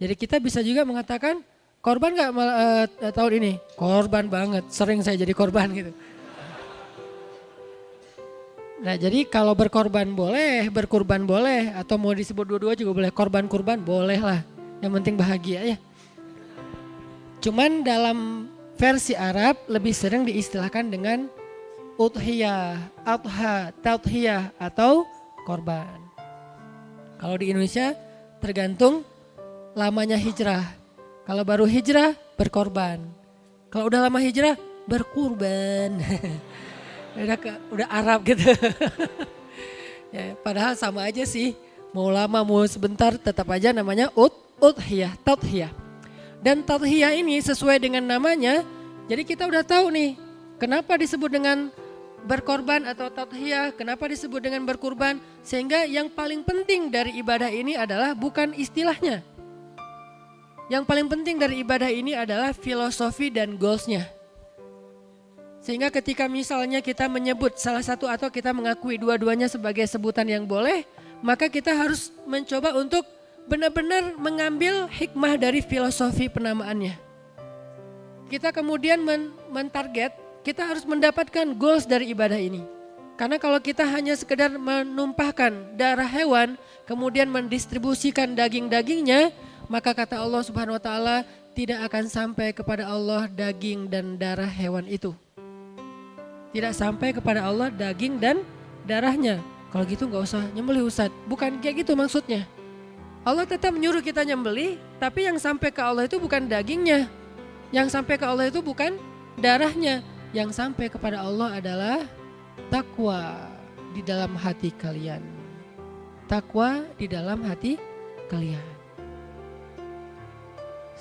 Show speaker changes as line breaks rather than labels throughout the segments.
Jadi kita bisa juga mengatakan korban nggak tahun ini? Korban banget, sering saya jadi korban gitu. Nah jadi kalau berkorban boleh, berkurban boleh, atau mau disebut dua-dua juga boleh. Korban-kurban boleh lah, yang penting bahagia ya. Cuman dalam versi Arab lebih sering diistilahkan dengan udhiyah, adha, tadhiyah atau korban. Kalau di Indonesia tergantung lamanya hijrah. Kalau baru hijrah berkorban. Kalau udah lama hijrah berkurban. udah Arab gitu. Ya, padahal sama aja sih. Mau lama mau sebentar tetap aja namanya udhiyah, tadhiyah. Dan tadhiyah ini sesuai dengan namanya. Jadi kita udah tahu nih kenapa disebut dengan berkorban atau tadhiyah, kenapa disebut dengan berkurban. Sehingga yang paling penting dari ibadah ini adalah bukan istilahnya. Yang paling penting dari ibadah ini adalah filosofi dan goalsnya. Sehingga ketika misalnya kita menyebut salah satu atau kita mengakui dua-duanya sebagai sebutan yang boleh, maka kita harus mencoba untuk benar-benar mengambil hikmah dari filosofi penamaannya. Kita kemudian mentarget, kita harus mendapatkan goals dari ibadah ini. Karena kalau kita hanya sekedar menumpahkan darah hewan, kemudian mendistribusikan daging-dagingnya, maka kata Allah Subhanahu wa taala tidak akan sampai kepada Allah daging dan darah hewan itu. Tidak sampai kepada Allah daging dan darahnya. Kalau gitu gak usah nyembelih Ustaz. Bukan kayak gitu maksudnya. Allah tetap menyuruh kita nyembelih, tapi yang sampai ke Allah itu bukan dagingnya. Yang sampai ke Allah itu bukan darahnya. Yang sampai kepada Allah adalah takwa di dalam hati kalian. Takwa di dalam hati kalian.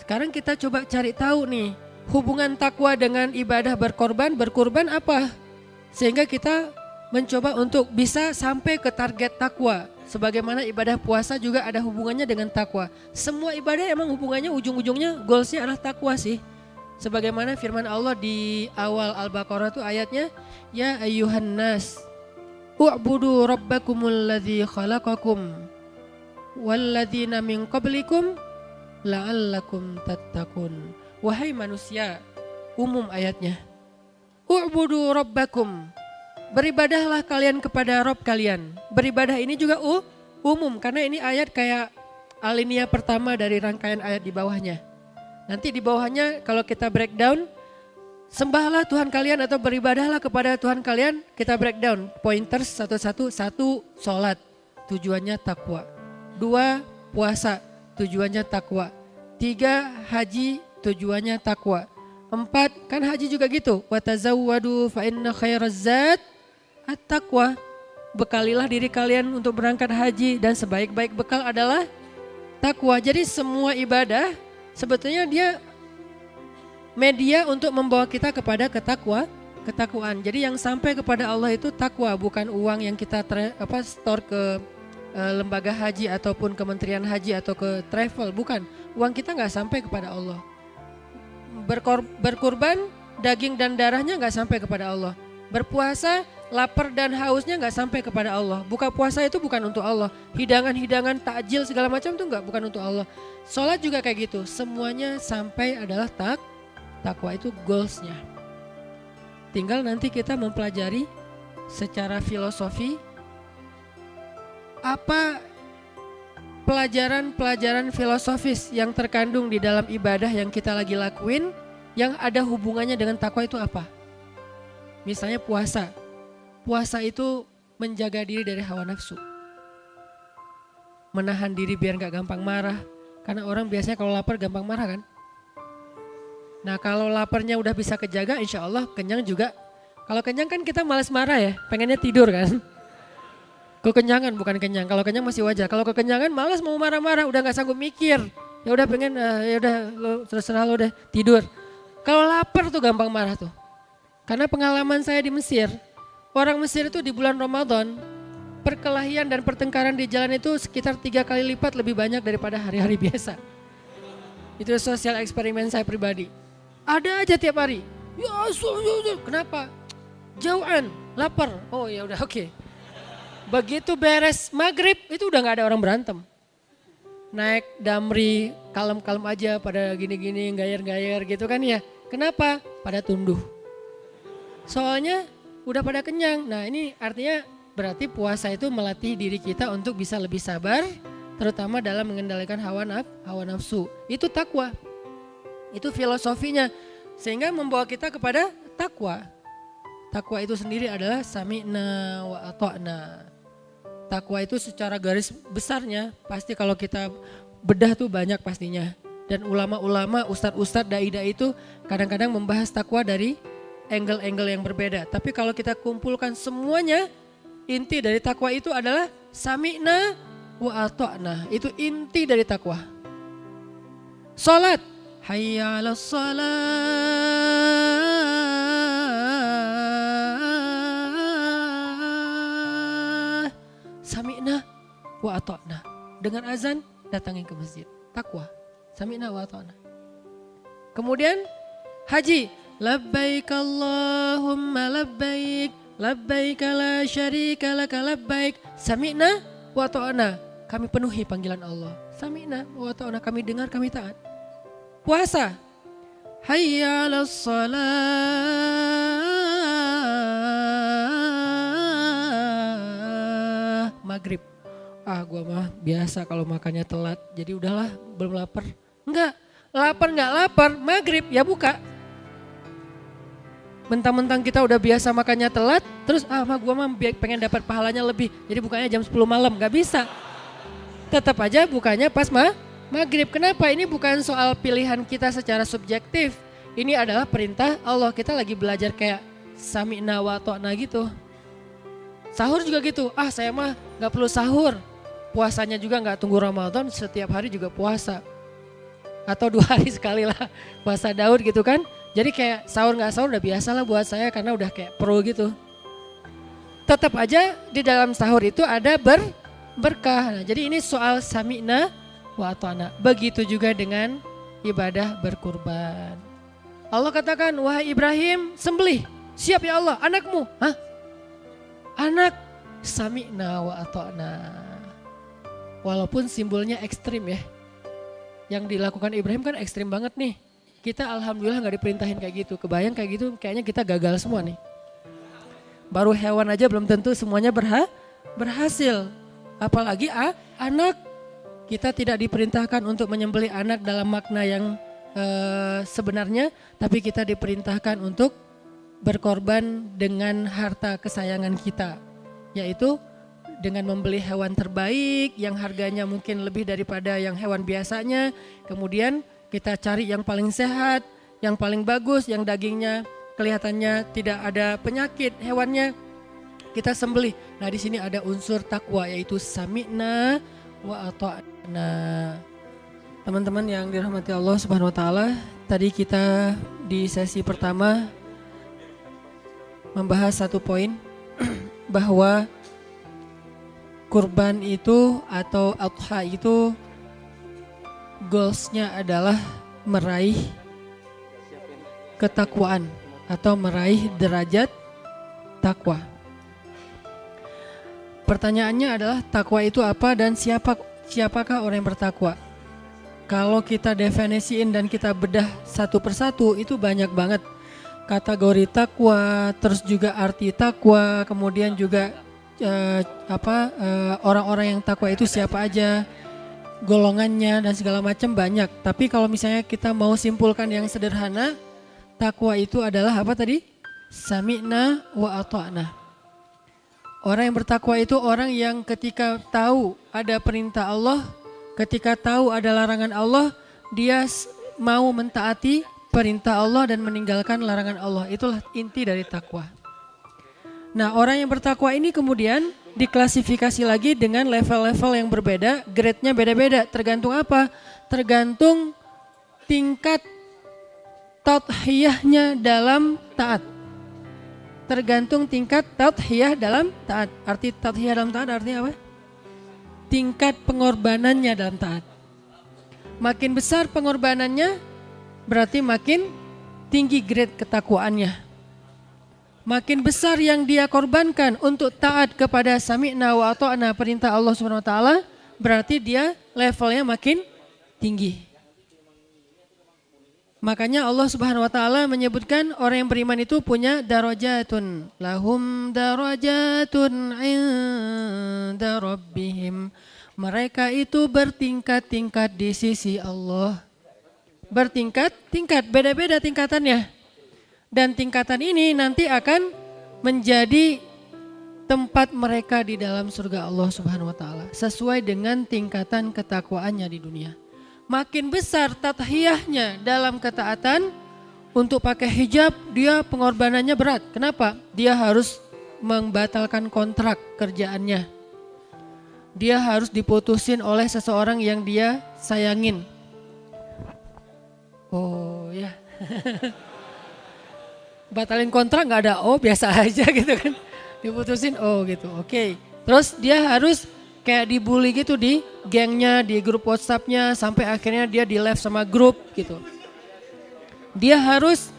Sekarang kita coba cari tahu nih, hubungan takwa dengan ibadah berkurban apa? Sehingga kita mencoba untuk bisa sampai ke target takwa. Sebagaimana ibadah puasa juga ada hubungannya dengan takwa. Semua ibadah emang hubungannya ujung-ujungnya goalsnya adalah takwa sih. Sebagaimana firman Allah di awal Al-Baqarah itu ayatnya, Ya ayyuhan nas, u'budu rabbakumul ladzi khalaqakum walladzina min qablikum la'allakum tattaqun. Wahai manusia, umum ayatnya. U'budu rabbakum. Beribadahlah kalian kepada Rabb kalian. Beribadah ini juga umum karena ini ayat kayak alinea pertama dari rangkaian ayat di bawahnya. Nanti di bawahnya kalau kita breakdown, sembahlah Tuhan kalian atau beribadahlah kepada Tuhan kalian, kita breakdown. Pointers satu-satu, satu sholat, tujuannya takwa. 2 puasa, tujuannya takwa. 3 haji, tujuannya takwa. 4 kan haji juga gitu. Wa tazawwadu fa inna khairaz zad at-taqwa. Bekalilah diri kalian untuk berangkat haji dan sebaik-baik bekal adalah takwa. Jadi semua ibadah sebetulnya dia media untuk membawa kita kepada ketakwaan. Jadi yang sampai kepada Allah itu takwa, bukan uang yang kita store ke lembaga haji ataupun kementerian haji atau ke travel, bukan. Uang kita nggak sampai kepada Allah. Berkurban, daging dan darahnya nggak sampai kepada Allah. Berpuasa, lapar dan hausnya nggak sampai kepada Allah. Buka puasa itu bukan untuk Allah. Hidangan-hidangan, takjil segala macam itu bukan untuk Allah. Sholat juga kayak gitu. Semuanya sampai adalah takwa, itu goalsnya. Tinggal nanti kita mempelajari secara filosofi apa pelajaran-pelajaran filosofis yang terkandung di dalam ibadah yang kita lagi lakuin yang ada hubungannya dengan takwa itu apa? Misalnya puasa. Puasa itu menjaga diri dari hawa nafsu. Menahan diri biar gak gampang marah. Karena orang biasanya kalau lapar gampang marah kan. Nah kalau laparnya udah bisa kejaga, insya Allah kenyang juga. Kalau kenyang kan kita malas marah ya, pengennya tidur kan. Kekenyangan bukan kenyang, kalau kenyang masih wajar. Kalau kekenyangan malas mau marah-marah, udah gak sanggup mikir. Ya udah pengen, ya udah terserah lo deh tidur. Kalau lapar tuh gampang marah tuh. Karena pengalaman saya di Mesir, orang Mesir itu di bulan Ramadan, perkelahian dan pertengkaran di jalan itu sekitar 3 kali lipat lebih banyak daripada hari-hari biasa. Itu sosial eksperimen saya pribadi. Ada aja tiap hari. Ya, kenapa? Jauhan, lapar. Oh ya udah oke. Begitu beres maghrib itu udah gak ada orang berantem. naik damri kalem-kalem aja pada gini-gini gayer-gayer gitu kan ya. Kenapa? Pada tunduh. Soalnya udah pada kenyang. Nah ini artinya berarti puasa itu melatih diri kita untuk bisa lebih sabar, terutama dalam mengendalikan hawa nafsu. Itu takwa. Itu filosofinya. Sehingga membawa kita kepada takwa. Takwa itu sendiri adalah sami'na wa ata'na. Takwa itu secara garis besarnya pasti kalau kita bedah tuh banyak pastinya. Dan ulama-ulama, ustadz-ustadz, dai-dai itu kadang-kadang membahas takwa dari angle-angle yang berbeda. Tapi kalau kita kumpulkan semuanya, inti dari takwa itu adalah sami'na wa ata'na. Itu inti dari takwa. Salat, hayya 'alas shalah. Sami'na wa ata'na. Dengan azan datangin ke masjid. Takwa. Sami'na wa ata'na. Kemudian haji. Labbaik Allahumma labbaik. Labbaik la syarika laka labbaik. Sami'na wa ata'na. Kami penuhi panggilan Allah. Sami'na wa ata'na. Kami dengar, kami taat. Puasa. Hayya 'alas shalah. Maghrib. Gua mah biasa kalau makannya telat. Jadi udahlah, belum lapar. Enggak lapar, maghrib ya buka. Mentang-mentang kita udah biasa makannya telat, terus gua mah pengen dapat pahalanya lebih. Jadi bukanya jam 10 malam, gak bisa. Tetap aja bukanya pas maghrib. Kenapa? Ini bukan soal pilihan kita secara subjektif. Ini adalah perintah Allah. Kita lagi belajar kayak sami'na wa ta'na gitu. Sahur juga gitu, saya mah gak perlu sahur. Puasanya juga gak tunggu Ramadan, setiap hari juga puasa. Atau 2 hari sekali lah puasa Daud gitu kan. Jadi kayak sahur gak sahur udah biasa lah buat saya karena udah kayak pro gitu. Tetap aja di dalam sahur itu ada berkah. Nah, jadi ini soal sami'na wa ata'na. Begitu juga dengan ibadah berkurban. Allah katakan, wahai Ibrahim sembelih. Siap ya Allah, anakmu. Anak, sami'na wa ata'na. Walaupun simbolnya ekstrim ya. Yang dilakukan Ibrahim kan ekstrim banget nih. Kita alhamdulillah gak diperintahin kayak gitu. Kebayang kayak gitu kayaknya kita gagal semua nih. Baru hewan aja belum tentu semuanya berhasil. Apalagi anak. Kita tidak diperintahkan untuk menyembelih anak dalam makna yang sebenarnya. Tapi kita diperintahkan untuk berkorban dengan harta kesayangan kita, yaitu dengan membeli hewan terbaik yang harganya mungkin lebih daripada yang hewan biasanya. Kemudian kita cari yang paling sehat, yang paling bagus, yang dagingnya kelihatannya tidak ada penyakit hewannya, kita sembelih. Nah di sini ada unsur takwa, yaitu sami'na wa ata'na. Teman-teman yang dirahmati Allah Subhanahu wa taala, tadi kita di sesi pertama membahas satu poin bahwa kurban itu atau adha itu goalsnya adalah meraih ketakwaan atau meraih derajat takwa. Pertanyaannya adalah takwa itu apa dan siapakah orang yang bertakwa? Kalau kita definisiin dan kita bedah satu persatu itu banyak banget. Kategori takwa, terus juga arti takwa, kemudian juga orang-orang yang takwa itu siapa aja, golongannya dan segala macam banyak. Tapi kalau misalnya kita mau simpulkan yang sederhana, takwa itu adalah apa tadi? Sami'na wa ata'na. Orang yang bertakwa itu orang yang ketika tahu ada perintah Allah, ketika tahu ada larangan Allah, dia mau mentaati perintah Allah dan meninggalkan larangan Allah. Itulah inti dari takwa. Nah, orang yang bertakwa ini kemudian diklasifikasi lagi dengan level-level yang berbeda, grade-nya beda-beda. Tergantung apa? Tergantung tingkat tadhiyahnya dalam taat. Tergantung tingkat tadhiyah dalam taat. Arti tadhiyah dalam taat artinya apa? Tingkat pengorbanannya dalam taat. Makin besar pengorbanannya, berarti makin tinggi grade ketakwaannya. Makin besar yang dia korbankan untuk taat kepada sami'na wa ata'na perintah Allah Subhanahu wa taala, berarti dia levelnya makin tinggi. Makanya Allah Subhanahu wa taala menyebutkan orang yang beriman itu punya darajatun. Lahum darajatun 'inda rabbihim. Mereka itu bertingkat-tingkat di sisi Allah. Bertingkat-tingkat, beda-beda tingkatannya. Dan tingkatan ini nanti akan menjadi tempat mereka di dalam surga Allah Subhanahu wa taala sesuai dengan tingkatan ketakwaannya di dunia. Makin besar tadhiyahnya dalam ketaatan, untuk pakai hijab dia pengorbanannya berat. Kenapa? Dia harus membatalkan kontrak kerjaannya. Dia harus diputusin oleh seseorang yang dia sayangin. Oh ya. Batalin kontrak nggak ada biasa aja gitu kan. Diputusin gitu. Oke. Terus dia harus kayak dibully gitu di gengnya, di grup WhatsApp-nya sampai akhirnya dia di left sama grup gitu. Dia harus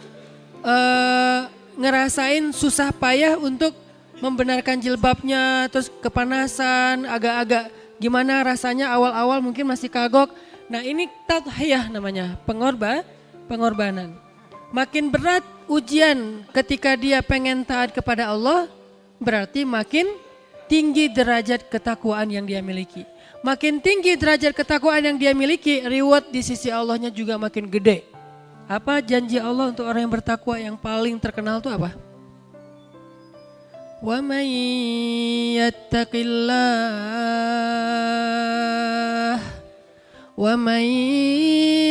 ngerasain susah payah untuk membenarkan jilbabnya, terus kepanasan, agak-agak gimana rasanya awal-awal mungkin masih kagok. Nah ini tadhiyah namanya, pengorbanan. Makin berat ujian ketika dia pengen taat kepada Allah, berarti makin tinggi derajat ketakwaan yang dia miliki. Makin tinggi derajat ketakwaan yang dia miliki, reward di sisi Allahnya juga makin gede. Apa janji Allah untuk orang yang bertakwa yang paling terkenal itu apa? Wa may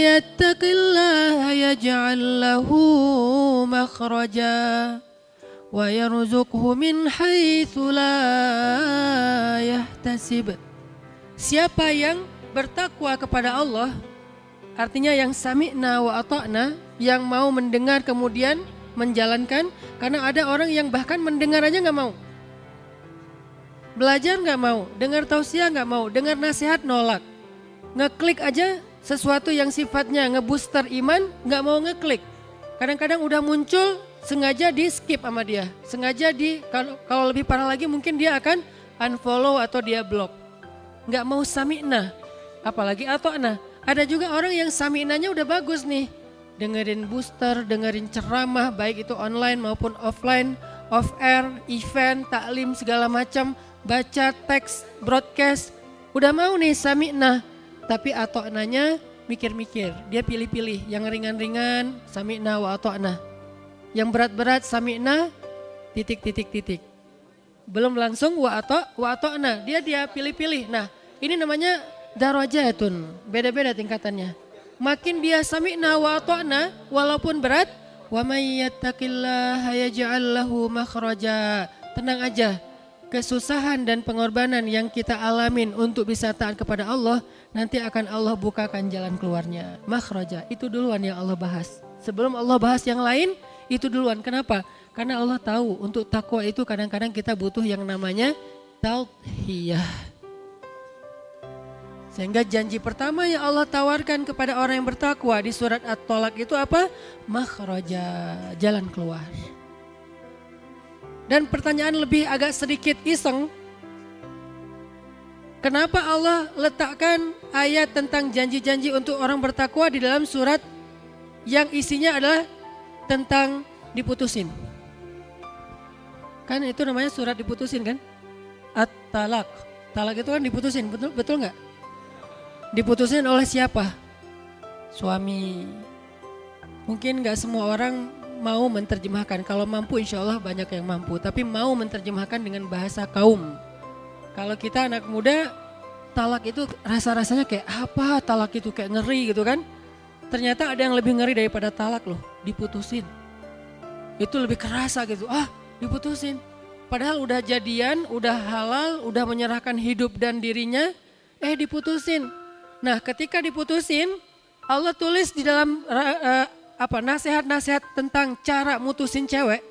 yattaqillaha yaj'al lahu makhraja wa yarzuqhu min haitsu la yahtasib. Siapa yang bertakwa kepada Allah, artinya yang sami'na wa ata'na, yang mau mendengar kemudian menjalankan. Karena ada orang yang bahkan mendengar aja gak mau, belajar gak mau, dengar tausiah gak mau, dengar nasihat nolak, ngeklik aja sesuatu yang sifatnya ngebooster iman gak mau ngeklik. Kadang-kadang udah muncul sengaja di skip sama dia, sengaja kalau lebih parah lagi mungkin dia akan unfollow atau dia block. Gak mau sami'na, apalagi ata'na. Ada juga orang yang sami'nanya udah bagus nih, dengerin booster, dengerin ceramah, baik itu online maupun offline, off air, event, taklim segala macam, baca teks, broadcast, udah mau nih sami'na, tapi ata'nanya mikir-mikir, dia pilih-pilih, yang ringan-ringan sami'na wa ata'na, yang berat-berat sami'na titik. Belum langsung wa ata'na, dia pilih-pilih. Nah, ini namanya darajatun, beda-beda tingkatannya. Makin dia sami'na wa ata'na walaupun berat, wa may yattaqillaha yaj'al lahu makhraja. Tenang aja, kesusahan dan pengorbanan yang kita alamin untuk bisa taat kepada Allah, nanti akan Allah bukakan jalan keluarnya. Makhraja, itu duluan yang Allah bahas. Sebelum Allah bahas yang lain, itu duluan. Kenapa? Karena Allah tahu untuk takwa itu kadang-kadang kita butuh yang namanya tadhiyah. Sehingga janji pertama yang Allah tawarkan kepada orang yang bertakwa di surat At-Tolak itu apa? Makhraja, jalan keluar. Dan pertanyaan lebih agak sedikit iseng. Kenapa Allah letakkan ayat tentang janji-janji untuk orang bertakwa di dalam surat yang isinya adalah tentang diputusin? Kan itu namanya surat diputusin kan? At-Talak. Talak itu kan diputusin, betul nggak? Diputusin oleh siapa? Suami. Mungkin gak semua orang mau menerjemahkan. Kalau mampu insya Allah banyak yang mampu. Tapi mau menerjemahkan dengan bahasa kaum. Kalau kita anak muda, talak itu rasa-rasanya kayak apa? Talak itu kayak ngeri gitu kan. Ternyata ada yang lebih ngeri daripada talak loh. Diputusin. Itu lebih kerasa gitu. Diputusin. Padahal udah jadian, udah halal, udah menyerahkan hidup dan dirinya. Diputusin. Nah ketika diputusin, Allah tulis di dalam nasihat-nasihat tentang cara mutusin cewek.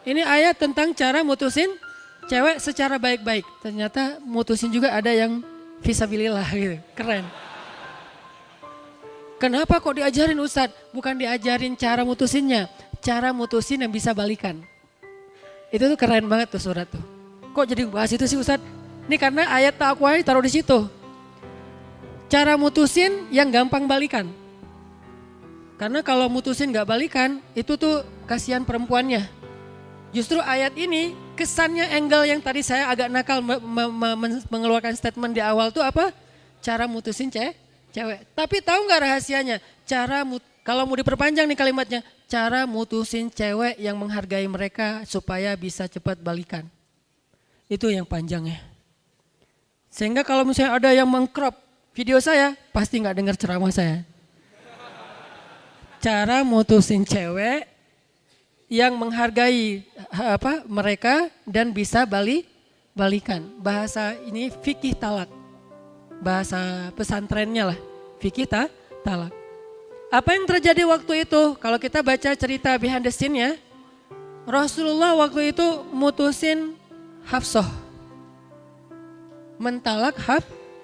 Ini ayat tentang cara mutusin cewek secara baik-baik. Ternyata mutusin juga ada yang fisabilillah gitu, keren. Kenapa kok diajarin Ustadz? Bukan diajarin cara mutusinnya, cara mutusin yang bisa balikan. Itu tuh keren banget tuh surat tuh. Kok jadi bahas itu sih Ustadz? Ini karena ayat takwa taruh di situ. Cara mutusin yang gampang balikan. Karena kalau mutusin gak balikan, itu tuh kasihan perempuannya. Justru ayat ini kesannya angle yang tadi saya agak nakal mengeluarkan statement di awal tuh apa? Cara mutusin cewek. Tapi tahu gak rahasianya? Kalau mau diperpanjang nih kalimatnya, cara mutusin cewek yang menghargai mereka supaya bisa cepat balikan. Itu yang panjangnya. Sehingga kalau misalnya ada yang mengcrop video saya, pasti gak dengar ceramah saya. Cara mutusin cewek yang menghargai mereka dan bisa balikan. Bahasa ini fikih talak. Bahasa pesantrennya lah, fikih talak. Apa yang terjadi waktu itu? Kalau kita baca cerita behind the scene-nya, Rasulullah waktu itu mutusin Hafsah. Mentalak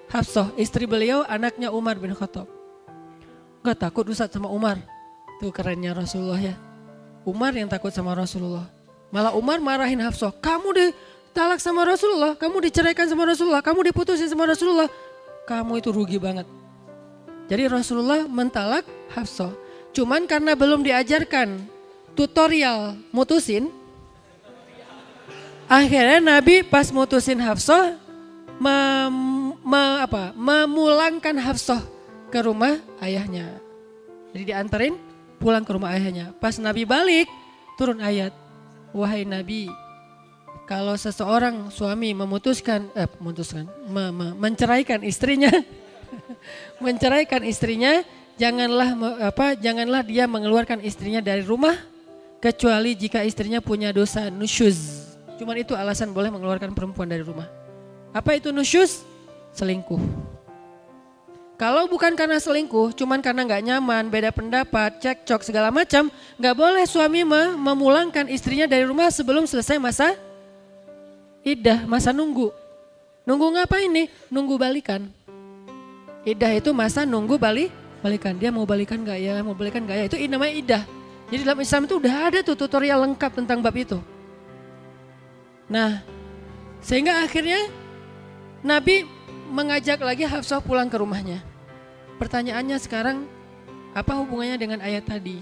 Hafsah, istri beliau, anaknya Umar bin Khattab. Gak takut Ustadz sama Umar. Tuh kerennya Rasulullah ya. Umar yang takut sama Rasulullah. Malah Umar marahin Hafsah. Kamu ditalak sama Rasulullah, kamu diceraikan sama Rasulullah, kamu diputusin sama Rasulullah. Kamu itu rugi banget. Jadi Rasulullah mentalak Hafsah. Cuman karena belum diajarkan tutorial mutusin. Akhirnya Nabi pas mutusin Hafsah memulangkan Hafsah ke rumah ayahnya. Jadi diantarin pulang ke rumah ayahnya. Pas Nabi balik turun ayat. Wahai Nabi, kalau seseorang suami menceraikan istrinya, janganlah dia mengeluarkan istrinya dari rumah kecuali jika istrinya punya dosa nusyuz. Cuman itu alasan boleh mengeluarkan perempuan dari rumah. Apa itu nusyuz? Selingkuh. Kalau bukan karena selingkuh, cuman karena nggak nyaman, beda pendapat, cekcok segala macam, nggak boleh suami memulangkan istrinya dari rumah sebelum selesai masa iddah, masa nunggu. Nunggu ngapain nih? Nunggu balikan. Iddah itu masa nunggu balikan. Dia mau balikan nggak ya? Mau balikan nggak ya? Itu namanya iddah. Jadi dalam Islam itu udah ada tuh tutorial lengkap tentang bab itu. Nah, sehingga akhirnya Nabi mengajak lagi Hafsah pulang ke rumahnya. Pertanyaannya sekarang, apa hubungannya dengan ayat tadi?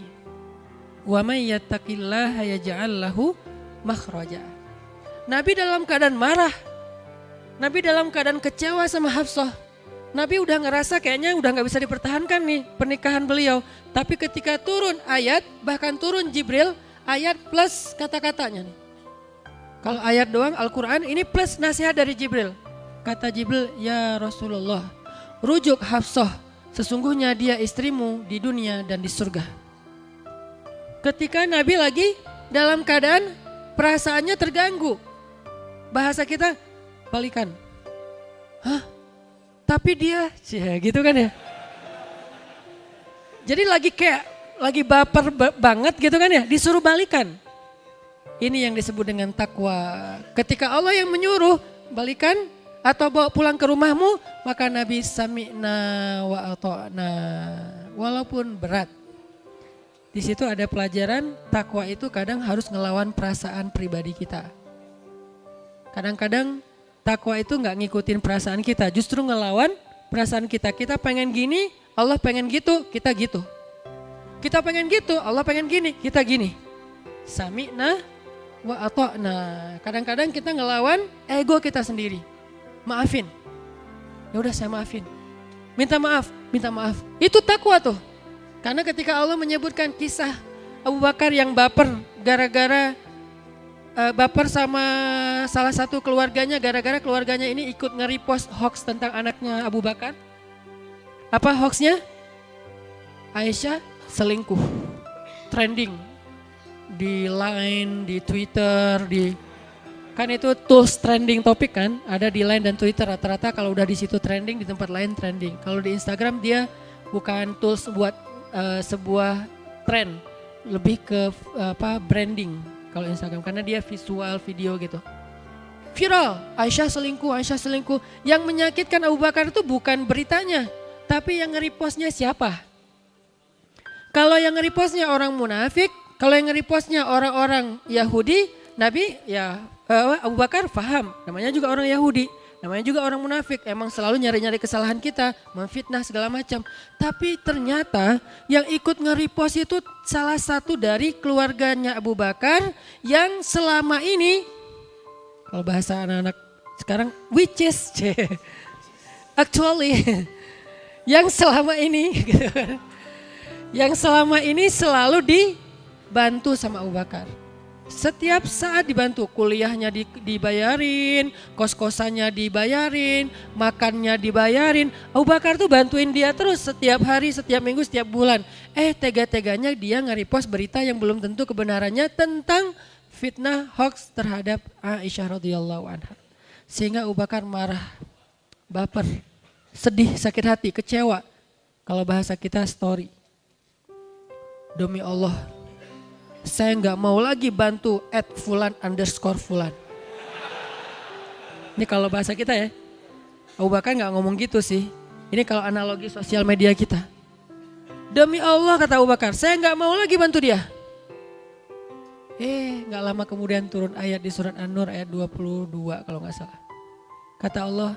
Wa may yattaqillaha yaj'al lahu makhraja. Nabi dalam keadaan marah. Nabi dalam keadaan kecewa sama Hafsah. Nabi udah ngerasa kayaknya udah gak bisa dipertahankan nih pernikahan beliau. Tapi ketika turun ayat, bahkan turun Jibril, ayat plus kata-katanya nih. Kalau ayat doang Al-Quran, ini plus nasihat dari Jibril. Kata Jibril, ya Rasulullah, rujuk Hafsah, sesungguhnya dia istrimu di dunia dan di surga. Ketika Nabi lagi dalam keadaan perasaannya terganggu. Bahasa kita, balikan. Hah? Tapi dia, gitu kan ya. Jadi lagi baper banget gitu kan ya, disuruh balikan. Ini yang disebut dengan takwa. Ketika Allah yang menyuruh balikan atau bawa pulang ke rumahmu, maka Nabi sami'na wa ata'na. Walaupun berat. Di situ ada pelajaran takwa itu kadang harus ngelawan perasaan pribadi kita. Kadang-kadang takwa itu nggak ngikutin perasaan kita, justru ngelawan perasaan kita. Kita pengen gini, Allah pengen gitu, kita gitu. Kita pengen gitu, Allah pengen gini, kita gini. Sami'na wa ata'na. Kadang-kadang kita ngelawan ego kita sendiri. Maafin. Ya udah saya maafin. Minta maaf. Itu takwa tuh. Karena ketika Allah menyebutkan kisah Abu Bakar yang baper gara-gara baper sama salah satu keluarganya, gara-gara keluarganya ini ikut nge-repost hoax tentang anaknya Abu Bakar. Apa hoaxnya? Aisyah selingkuh. Trending di Line, di Twitter, kan itu tools trending topik kan, ada di Line dan Twitter. Rata-rata kalau udah di situ trending, di tempat lain trending. Kalau di Instagram dia bukan tools buat sebuah trend, lebih ke branding kalau Instagram, karena dia visual video gitu. Viral, Aisyah selingkuh. Yang menyakitkan Abu Bakar itu bukan beritanya, tapi yang nge-repostnya siapa? Kalau yang nge-repostnya orang munafik, kalau yang nge-repostnya orang-orang Yahudi, Nabi ya Abu Bakar paham, namanya juga orang Yahudi, namanya juga orang munafik, emang selalu nyari-nyari kesalahan kita, memfitnah segala macam. Tapi ternyata yang ikut nge-repost itu salah satu dari keluarganya Abu Bakar yang selama ini, kalau bahasa anak-anak sekarang, which is actually yang selama ini gitu kan, yang selama ini selalu dibantu sama Abu Bakar. Setiap saat dibantu, kuliahnya dibayarin, kos-kosannya dibayarin, makannya dibayarin. Abu Bakar tuh bantuin dia terus setiap hari, setiap minggu, setiap bulan. Tega-teganya dia nge-repost berita yang belum tentu kebenarannya tentang fitnah hoax terhadap Aisyah radhiyallahu anha. Sehingga Abu Bakar marah, baper, sedih, sakit hati, kecewa. Kalau bahasa kita story. Demi Allah, saya nggak mau lagi bantu @fulan_fulan. Ini kalau bahasa kita ya. Abu Bakar nggak ngomong gitu sih. Ini kalau analogi sosial media kita. Demi Allah kata Abu Bakar, saya nggak mau lagi bantu dia. Nggak lama kemudian turun ayat di surat An-Nur ayat 22 kalau nggak salah. Kata Allah,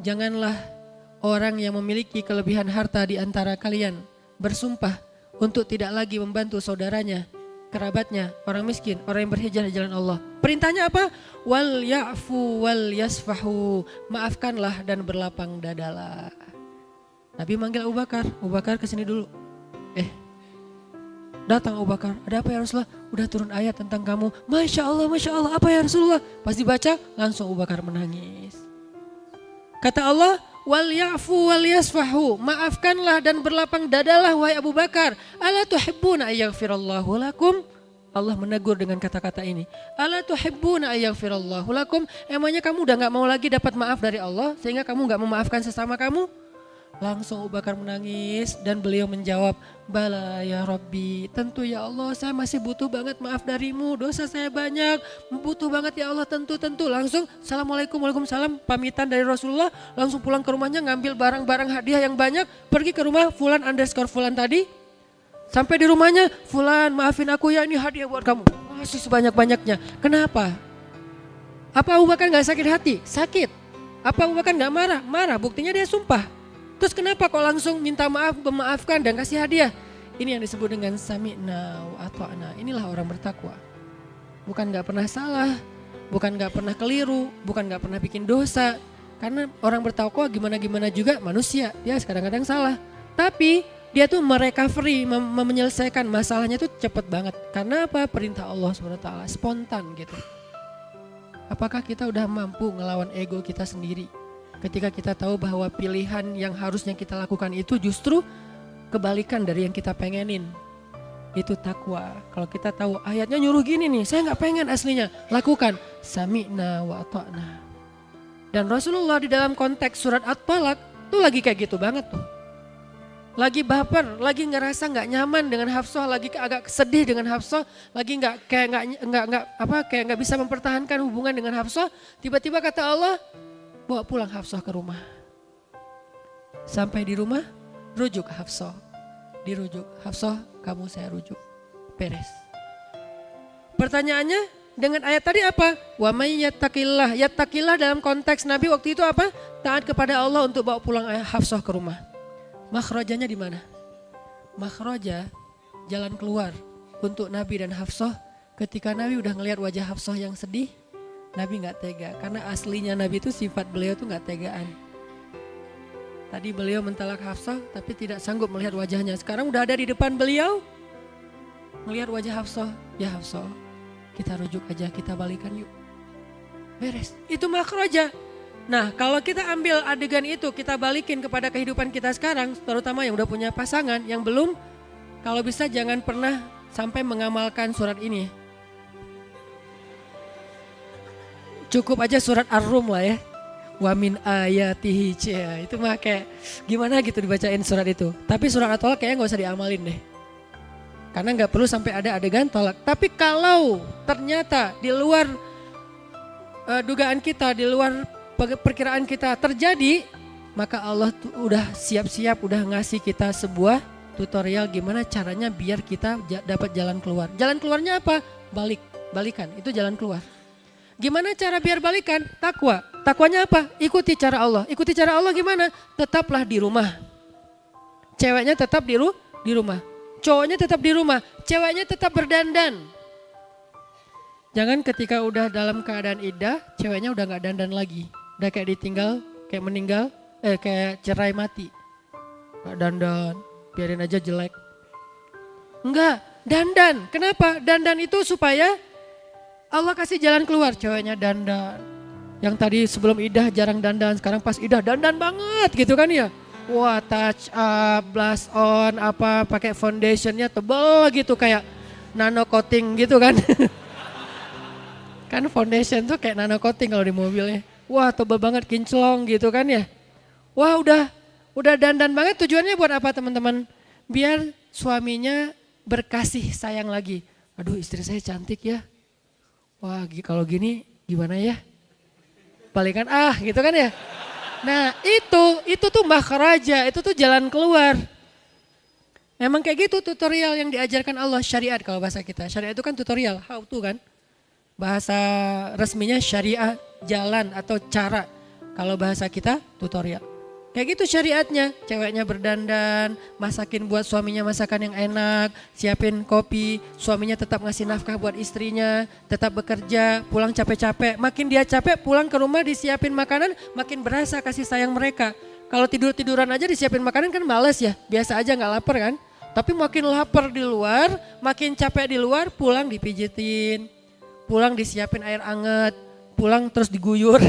janganlah orang yang memiliki kelebihan harta di antara kalian bersumpah untuk tidak lagi membantu saudaranya, kerabatnya, orang miskin, orang yang berhijrah di jalan Allah. Perintahnya apa? Wal ya'fu wal yasfahu. Maafkanlah dan berlapang dadalah. Nabi manggil Abu Bakar, Abu Bakar kesini dulu. Datang Abu Bakar, ada apa ya Rasulullah? Udah turun ayat tentang kamu. Masya Allah, apa ya Rasulullah? Pas dibaca, langsung Abu Bakar menangis. Kata Allah, wal ya'fu wal yasfahu. Maafkanlah dan berlapang dadalah wahai Abu Bakar. Ala tuhibbuna ayyaghfirallahu lakum. Allah menegur dengan kata-kata ini. Ala tuhibbuna ayyaghfirallahu lakum. Emangnya kamu udah gak mau lagi dapat maaf dari Allah sehingga kamu gak memaafkan sesama kamu? Langsung Abu Bakar menangis dan beliau menjawab, bala ya Rabbi, tentu ya Allah saya masih butuh banget maaf darimu, dosa saya banyak, butuh banget ya Allah, tentu. Langsung Assalamualaikum, waalaikumsalam, pamitan dari Rasulullah, langsung pulang ke rumahnya ngambil barang-barang hadiah yang banyak, pergi ke rumah Fulan_Fulan tadi, sampai di rumahnya, Fulan maafin aku ya, ini hadiah buat kamu, masih sebanyak-banyaknya. Kenapa? Apa Abu Bakar gak sakit hati? Sakit. Apa Abu Bakar gak marah? Marah, buktinya dia sumpah. Terus kenapa kok langsung minta maaf, memaafkan dan kasih hadiah? Ini yang disebut dengan sami'na wa ata'na. Inilah orang bertakwa. Bukan gak pernah salah, bukan gak pernah keliru, bukan gak pernah bikin dosa. Karena orang bertakwa gimana-gimana juga manusia, dia kadang-kadang salah. Tapi dia tuh merecovery, menyelesaikan masalahnya tuh cepet banget. Karena apa? Perintah Allah SWT, spontan gitu. Apakah kita udah mampu ngelawan ego kita sendiri? Ketika kita tahu bahwa pilihan yang harusnya kita lakukan itu justru kebalikan dari yang kita pengenin. Itu takwa. Kalau kita tahu ayatnya nyuruh gini nih, saya gak pengen aslinya. Lakukan. Sami'na wa ata'na. Dan Rasulullah di dalam konteks surat At-Talaq tuh lagi kayak gitu banget tuh. Lagi baper, lagi ngerasa gak nyaman dengan Hafsah, lagi agak sedih dengan Hafsah, lagi kayak gak bisa mempertahankan hubungan dengan Hafsah. Tiba-tiba kata Allah, bawa pulang Hafsah ke rumah. Sampai di rumah, rujuk Hafsah. Dirujuk, Hafsah kamu saya rujuk. Beres. Pertanyaannya dengan ayat tadi apa? Wa may yattaqillah. Yattaqillah dalam konteks Nabi waktu itu apa? Taat kepada Allah untuk bawa pulang Hafsah ke rumah. Makhrajanya di mana? Makhraja, jalan keluar untuk Nabi dan Hafsah. Ketika Nabi udah ngelihat wajah Hafsah yang sedih, Nabi gak tega, karena aslinya Nabi itu sifat beliau tuh gak tegaan. Tadi beliau mentalak Hafsah tapi tidak sanggup melihat wajahnya. Sekarang udah ada di depan beliau, melihat wajah Hafsah. Ya Hafsah, kita rujuk aja, kita balikan yuk. Beres, itu makhraja. Nah kalau kita ambil adegan itu, kita balikin kepada kehidupan kita sekarang, terutama yang udah punya pasangan, yang belum, kalau bisa jangan pernah sampai mengamalkan surat ini. Cukup aja surat Ar-Rum lah ya. Wa min ayatihi, itu mah kayak gimana gitu dibacain surat itu. Tapi surat At-Talaq kayaknya gak usah diamalin deh. Karena gak perlu sampai ada adegan tolak. Tapi kalau ternyata di luar dugaan kita, di luar perkiraan kita terjadi, maka Allah tuh udah siap-siap, udah ngasih kita sebuah tutorial gimana caranya biar kita dapat jalan keluar. Jalan keluarnya apa? Balik balikan. Itu jalan keluar. Gimana cara biar balikan? Takwa. Takwanya apa? Ikuti cara Allah. Ikuti cara Allah gimana? Tetaplah di rumah. Ceweknya tetap di rumah. Cowoknya tetap di rumah. Ceweknya tetap berdandan. Jangan ketika udah dalam keadaan iddah, ceweknya udah gak dandan lagi. Udah kayak ditinggal, kayak meninggal, kayak cerai mati. Gak dandan, biarin aja jelek. Enggak, dandan. Kenapa? Dandan itu supaya Allah kasih jalan keluar. Ceweknya dandan. Yang tadi sebelum iddah jarang dandan, sekarang pas iddah dandan banget gitu kan ya. Wah, touch up, blush on, apa pakai foundationnya tebal gitu kayak nano coating gitu kan. Kan foundation tuh kayak nano coating kalau di mobilnya. Wah, tebal banget, kinclong gitu kan ya. Wah, udah dandan banget. Tujuannya buat apa teman-teman? Biar suaminya berkasih sayang lagi. Aduh, istri saya cantik ya. Wah, kalau gini gimana ya? Balikan gitu kan ya. Nah, itu tuh makhraja, itu tuh jalan keluar. Memang kayak gitu tutorial yang diajarkan Allah, syariat kalau bahasa kita. Syariat itu kan tutorial, how to kan. Bahasa resminya syariah, jalan atau cara. Kalau bahasa kita tutorial. Kayak gitu syariatnya, ceweknya berdandan, masakin buat suaminya masakan yang enak, siapin kopi, suaminya tetap ngasih nafkah buat istrinya, tetap bekerja, pulang capek-capek. Makin dia capek pulang ke rumah disiapin makanan, makin berasa kasih sayang mereka. Kalau tidur-tiduran aja disiapin makanan kan males ya, biasa aja gak lapar kan. Tapi makin lapar di luar, makin capek di luar, pulang dipijitin, pulang disiapin air anget, pulang terus diguyur.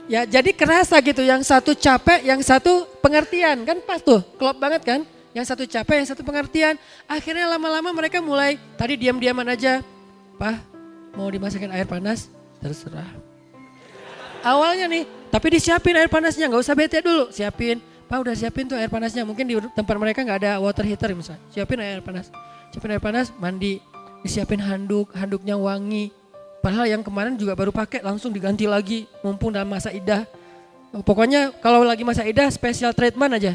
Ya jadi kerasa gitu, yang satu capek, yang satu pengertian, kan pas tuh, klop banget kan. Yang satu capek, yang satu pengertian. Akhirnya lama-lama mereka mulai, tadi diam-diaman aja. Pak, mau dimasakin air panas? Terserah. Awalnya nih, tapi disiapin air panasnya, gak usah bete dulu, siapin. Pak udah siapin tuh air panasnya, mungkin di tempat mereka gak ada water heater misalnya. Siapin air panas, mandi, disiapin handuknya wangi. Padahal yang kemarin juga baru pakai langsung diganti lagi mumpung dalam masa iddah. Pokoknya kalau lagi masa iddah special treatment aja.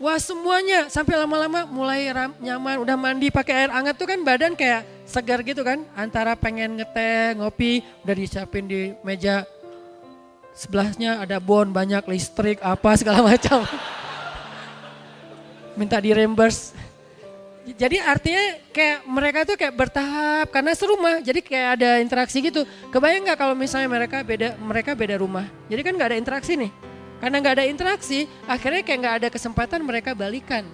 Wah semuanya sampai lama-lama mulai nyaman, udah mandi pakai air hangat tuh kan badan kayak segar gitu kan. Antara pengen ngeteh, ngopi udah disiapin di meja. Sebelahnya ada bon banyak listrik apa segala macam. Minta di reimburse. Jadi artinya kayak mereka tuh kayak bertahap karena serumah, jadi kayak ada interaksi gitu. Kebayang nggak kalau misalnya mereka beda rumah, jadi kan nggak ada interaksi nih. Karena nggak ada interaksi, akhirnya kayak nggak ada kesempatan mereka balikan.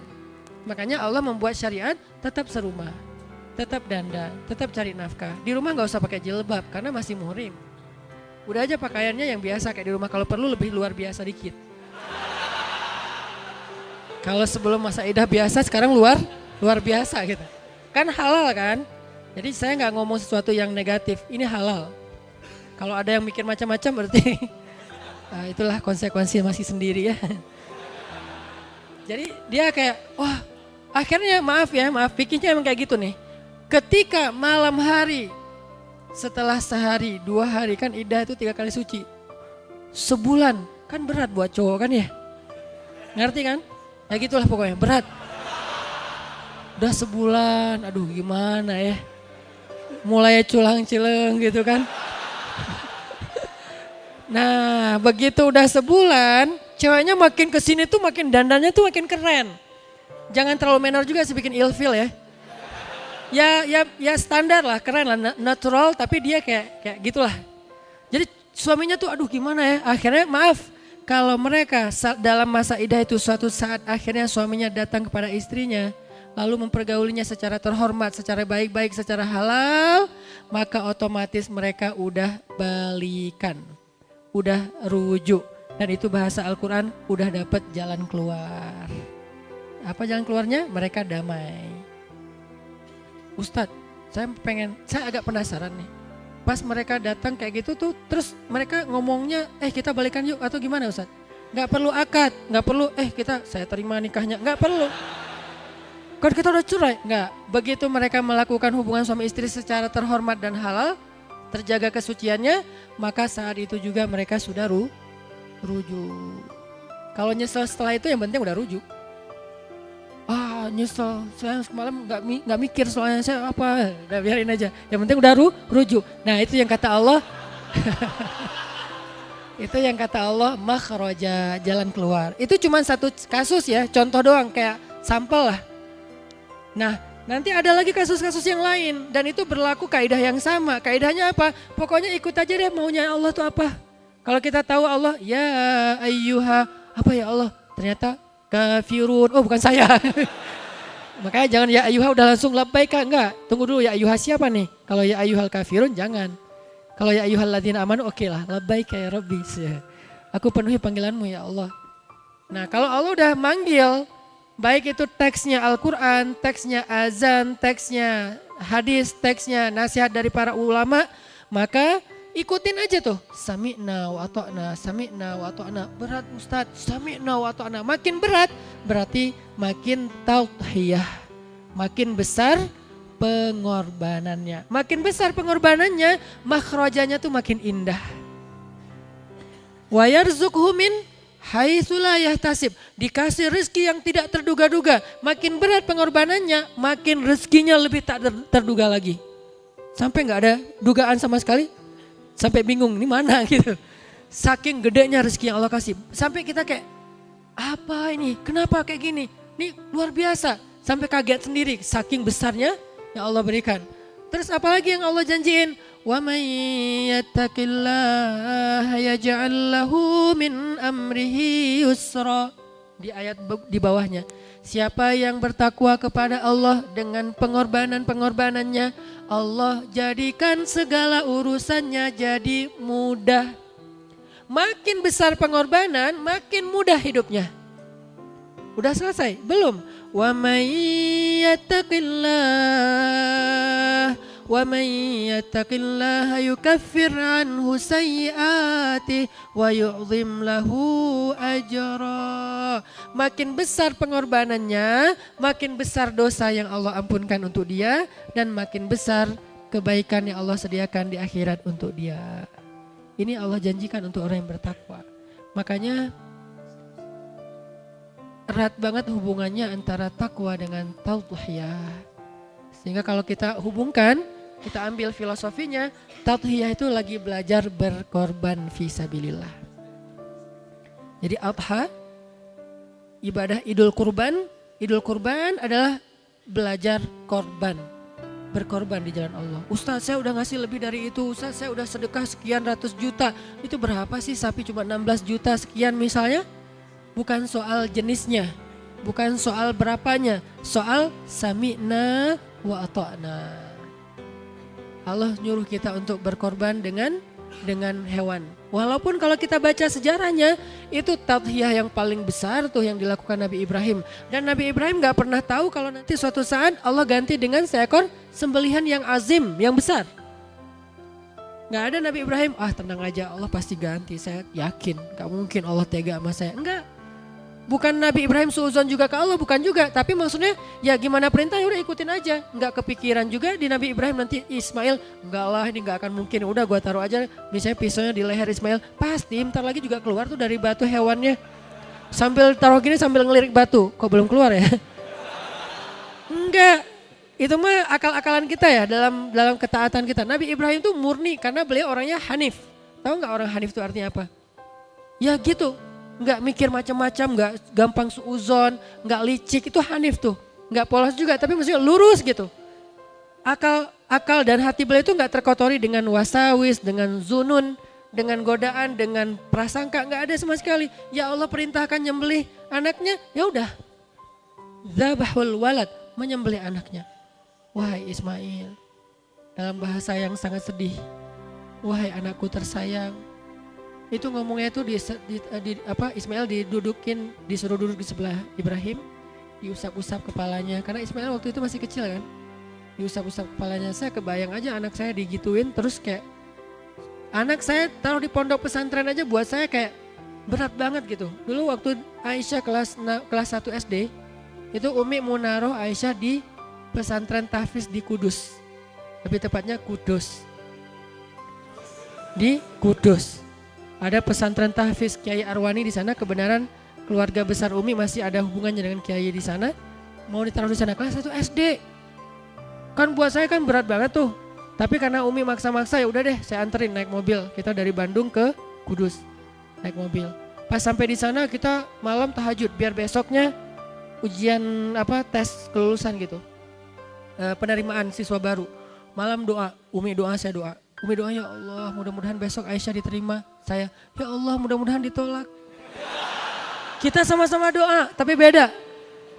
Makanya Allah membuat syariat tetap serumah, tetap dandan, tetap cari nafkah. Di rumah nggak usah pakai jilbab karena masih muhrim. Udah aja pakaiannya yang biasa kayak di rumah, kalau perlu lebih luar biasa dikit. Kalau sebelum masa iddah biasa, sekarang luar biasa gitu. Kan halal kan? Jadi saya nggak ngomong sesuatu yang negatif, ini halal. Kalau ada yang mikir macam-macam berarti itulah konsekuensi masih sendiri ya. Jadi dia kayak, wah akhirnya maaf pikirnya emang kayak gitu nih. Ketika malam hari, setelah sehari, 2 hari kan iddah itu 3 kali suci. Sebulan, kan berat buat cowok kan ya. Ngerti kan? Ya gitulah pokoknya, berat. Udah sebulan, aduh gimana ya. Mulai culang-cileng gitu kan. Nah begitu udah sebulan, ceweknya makin kesini tuh makin dandannya tuh makin keren. Jangan terlalu menor juga sih bikin ilfil ya. Ya standar lah, keren lah, natural tapi dia kayak gitulah. Jadi suaminya tuh aduh gimana ya, akhirnya maaf. Kalau mereka dalam masa iddah itu suatu saat akhirnya suaminya datang kepada istrinya. Lalu mempergaulinya secara terhormat, secara baik-baik, secara halal. Maka otomatis mereka udah balikan. Udah rujuk. Dan itu bahasa Al-Quran udah dapat jalan keluar. Apa jalan keluarnya? Mereka damai. Ustadz, saya agak penasaran nih. Pas mereka datang kayak gitu tuh, terus mereka ngomongnya, kita balikan yuk atau gimana Ustadz? Gak perlu akad, gak perlu, saya terima nikahnya, gak perlu. Kan kita udah cerai, enggak. Begitu mereka melakukan hubungan suami istri secara terhormat dan halal, terjaga kesuciannya, maka saat itu juga mereka sudah rujuk. Kalau nyesel setelah itu yang penting udah rujuk. nyesel, saya semalam nggak mikir soalnya saya apa, udah biarin aja. Yang penting udah rujuk. Nah itu yang kata Allah, itu yang kata Allah makhraja, jalan keluar. Itu cuma satu kasus ya, contoh doang kayak sampel lah. Nah nanti ada lagi kasus-kasus yang lain dan itu berlaku kaidah yang sama. Kaidahnya apa? Pokoknya ikut aja deh maunya Allah tuh apa. Kalau kita tahu Allah, ya ayyuha, apa ya Allah? Ternyata kafirun, oh bukan saya. Makanya jangan ya ayyuha udah langsung labbaika, enggak. Tunggu dulu ya ayyuha siapa nih? Kalau ya ayyuhal kafirun jangan. Kalau ya ayyuhal ladzina amanu oke lah, labbaika ya Rabbi. Aku penuhi panggilanmu ya Allah. Nah kalau Allah udah manggil, baik itu teksnya Al-Quran, teksnya azan, teksnya hadis, teksnya nasihat dari para ulama, maka ikutin aja tuh. Sami'na wa ata'na, sami'na wa ata'na. Berat Ustadz, sami'na wa ata'na. Makin berat berarti makin tauhiyah, makin besar pengorbanannya. Makin besar pengorbanannya, makhrajanya tuh makin indah. Wa yarzuqhu min haitsu la yahtasib. Dikasih rezeki yang tidak terduga-duga. Makin berat pengorbanannya, makin rezekinya lebih tak terduga lagi. Sampai nggak ada dugaan sama sekali. Sampai bingung, ini mana gitu. Saking gedenya rezeki yang Allah kasih. Sampai kita kayak, apa ini? Kenapa kayak gini? Ini luar biasa. Sampai kaget sendiri, saking besarnya yang Allah berikan. Terus apalagi yang Allah janjiin? Wa may yattaqillaha yaj'al lahu min amrihi yusra. Di ayat di bawahnya. Siapa yang bertakwa kepada Allah dengan pengorbanan-pengorbanannya, Allah jadikan segala urusannya jadi mudah. Makin besar pengorbanan, makin mudah hidupnya. Udah selesai? Belum. Wa may yattaqillaha yukaffir anhu sayyi'atihi wa yu'zim lahu ajra. Makin besar pengorbanannya, makin besar dosa yang Allah ampunkan untuk dia dan makin besar kebaikan yang Allah sediakan di akhirat untuk dia. Ini Allah janjikan untuk orang yang bertakwa. Makanya erat banget hubungannya antara takwa dengan tauhiyah. Sehingga kalau kita hubungkan, kita ambil filosofinya, tauhiyah itu lagi belajar berkorban fisabilillah. Jadi adha, ibadah idul kurban adalah belajar korban, berkorban di jalan Allah. Ustaz saya udah ngasih lebih dari itu, Ustaz saya udah sedekah sekian ratus juta. Itu berapa sih sapi cuma 16 juta sekian misalnya? Bukan soal jenisnya, bukan soal berapanya, soal sami'na wa ata'na. Allah nyuruh kita untuk berkorban dengan hewan. Walaupun kalau kita baca sejarahnya, itu tadhiyah yang paling besar tuh yang dilakukan Nabi Ibrahim. Dan Nabi Ibrahim gak pernah tahu kalau nanti suatu saat Allah ganti dengan seekor sembelihan yang azim, yang besar. Gak ada Nabi Ibrahim, tenang aja Allah pasti ganti, saya yakin. Gak mungkin Allah tega sama saya, enggak. Bukan Nabi Ibrahim suuzon juga ke Allah, bukan juga. Tapi maksudnya ya gimana perintahnya udah ikutin aja. Enggak kepikiran juga di Nabi Ibrahim nanti Ismail, enggak lah ini enggak akan mungkin. Udah gua taruh aja misalnya pisaunya di leher Ismail. Pasti bentar lagi juga keluar tuh dari batu hewannya. Sambil taruh gini sambil ngelirik batu. Kok belum keluar ya? Enggak. Itu mah akal-akalan kita ya dalam ketaatan kita. Nabi Ibrahim tuh murni karena beliau orangnya hanif. Tahu enggak orang hanif itu artinya apa? Ya gitu. Nggak mikir macam-macam, nggak gampang suuzon, nggak licik, itu hanif tuh. Nggak polos juga, tapi maksudnya lurus gitu. Akal dan hati beliau itu nggak terkotori dengan wasawis, dengan zunun, dengan godaan, dengan prasangka, nggak ada sama sekali. Ya Allah perintahkan nyembelih anaknya, ya udah. Dzabahul walad, menyembelih anaknya. Wahai Ismail, dalam bahasa yang sangat sedih. Wahai anakku tersayang. Itu ngomongnya itu Ismail disuruh duduk di sebelah Ibrahim, diusap-usap kepalanya karena Ismail waktu itu masih kecil kan, diusap-usap kepalanya. Saya kebayang aja anak saya digituin terus kayak anak saya taruh di pondok pesantren aja buat saya kayak berat banget gitu. Dulu waktu Aisyah kelas 1 SD itu Umi mau naruh Aisyah di pesantren tahfiz di Kudus, lebih tepatnya Kudus, di Kudus. Ada pesantren tahfiz Kiai Arwani di sana, kebenaran keluarga besar Umi masih ada hubungannya dengan Kiai di sana. mau ditaruh di sana kelas 1 SD. Kan buat saya kan berat banget tuh. Tapi karena Umi maksa-maksa, ya udah deh saya anterin naik mobil. Kita dari Bandung ke Kudus naik mobil. Pas sampai di sana kita malam tahajud biar besoknya ujian tes kelulusan gitu. Penerimaan siswa baru. Malam doa, Umi doa, saya doa. Umi doa, ya Allah mudah-mudahan besok Aisyah diterima. Saya, ya Allah mudah-mudahan ditolak. Kita sama-sama doa, tapi beda.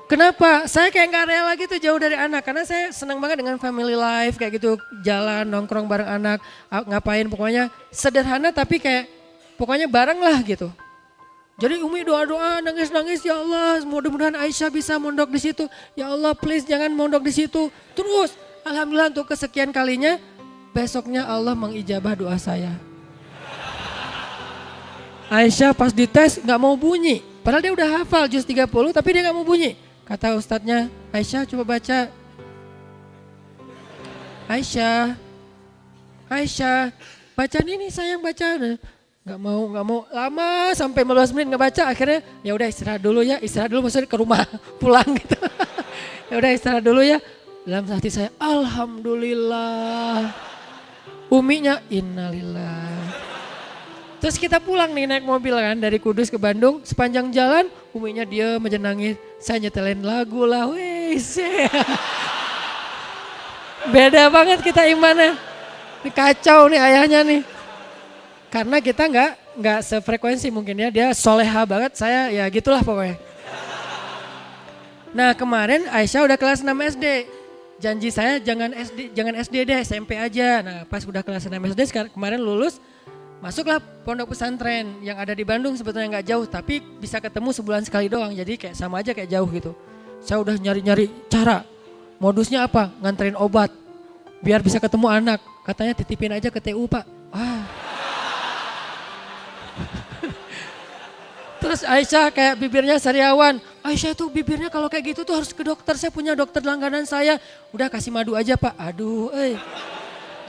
Kenapa? Saya kayak gak rela gitu jauh dari anak. Karena saya senang banget dengan family life kayak gitu. Jalan, nongkrong bareng anak, ngapain pokoknya sederhana tapi kayak pokoknya bareng lah gitu. Jadi Umi doa-doa, nangis-nangis, ya Allah mudah-mudahan Aisyah bisa mondok di situ. Ya Allah please jangan mondok di situ. Terus alhamdulillah untuk kesekian kalinya besoknya Allah mengijabah doa saya. Aisyah pas dites gak mau bunyi. Padahal dia udah hafal juz 30 tapi dia gak mau bunyi. Kata ustadznya, Aisyah coba baca. Aisyah, baca ini sayang baca. Gak mau, lama sampai 15 menit gak baca. Akhirnya ya udah istirahat dulu maksudnya ke rumah pulang gitu. Ya udah istirahat dulu ya. Dalam hati saya, alhamdulillah. Uminya innalillah. Terus kita pulang nih naik mobil kan dari Kudus ke Bandung. Sepanjang jalan Uminya dia aja nangis. Saya nyetelin lagu lah. Wes. Beda banget kita imannya. Ini kacau nih ayahnya nih. Karena kita nggak sefrekuensi mungkin ya. Dia soleha banget, saya ya gitulah pokoknya. Nah kemarin Aisyah udah kelas 6 SD. Janji saya jangan SD deh, SMP aja. Nah pas udah kelas 6 SD kemarin lulus. Masuklah pondok pesantren yang ada di Bandung sebetulnya nggak jauh tapi bisa ketemu sebulan sekali doang jadi kayak sama aja kayak jauh gitu. Saya udah nyari-nyari cara, modusnya apa? Nganterin obat biar bisa ketemu anak. Katanya titipin aja ke TU Pak. Terus Aisyah kayak bibirnya sariawan. Aisyah tuh bibirnya kalau kayak gitu tuh harus ke dokter. Saya punya dokter langganan saya. Udah kasih madu aja Pak. Aduh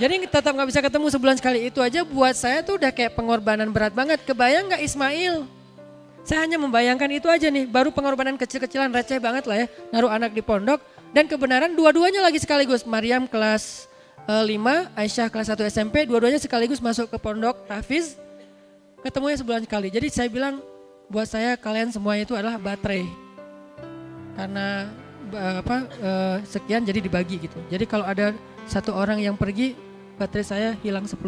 Jadi tetap gak bisa ketemu sebulan sekali itu aja buat saya tuh udah kayak pengorbanan berat banget. Kebayang gak Ismail? Saya hanya membayangkan itu aja nih. Baru pengorbanan kecil-kecilan receh banget lah ya. Naruh anak di pondok. Dan kebenaran dua-duanya lagi sekaligus. Maryam kelas 5, Aisyah kelas 1 SMP. Dua-duanya sekaligus masuk ke pondok tahfiz. Ketemunya sebulan sekali. Jadi saya bilang buat saya kalian semua itu adalah baterai. Karena sekian jadi dibagi gitu. Jadi kalau ada satu orang yang pergi, baterai saya hilang 10%.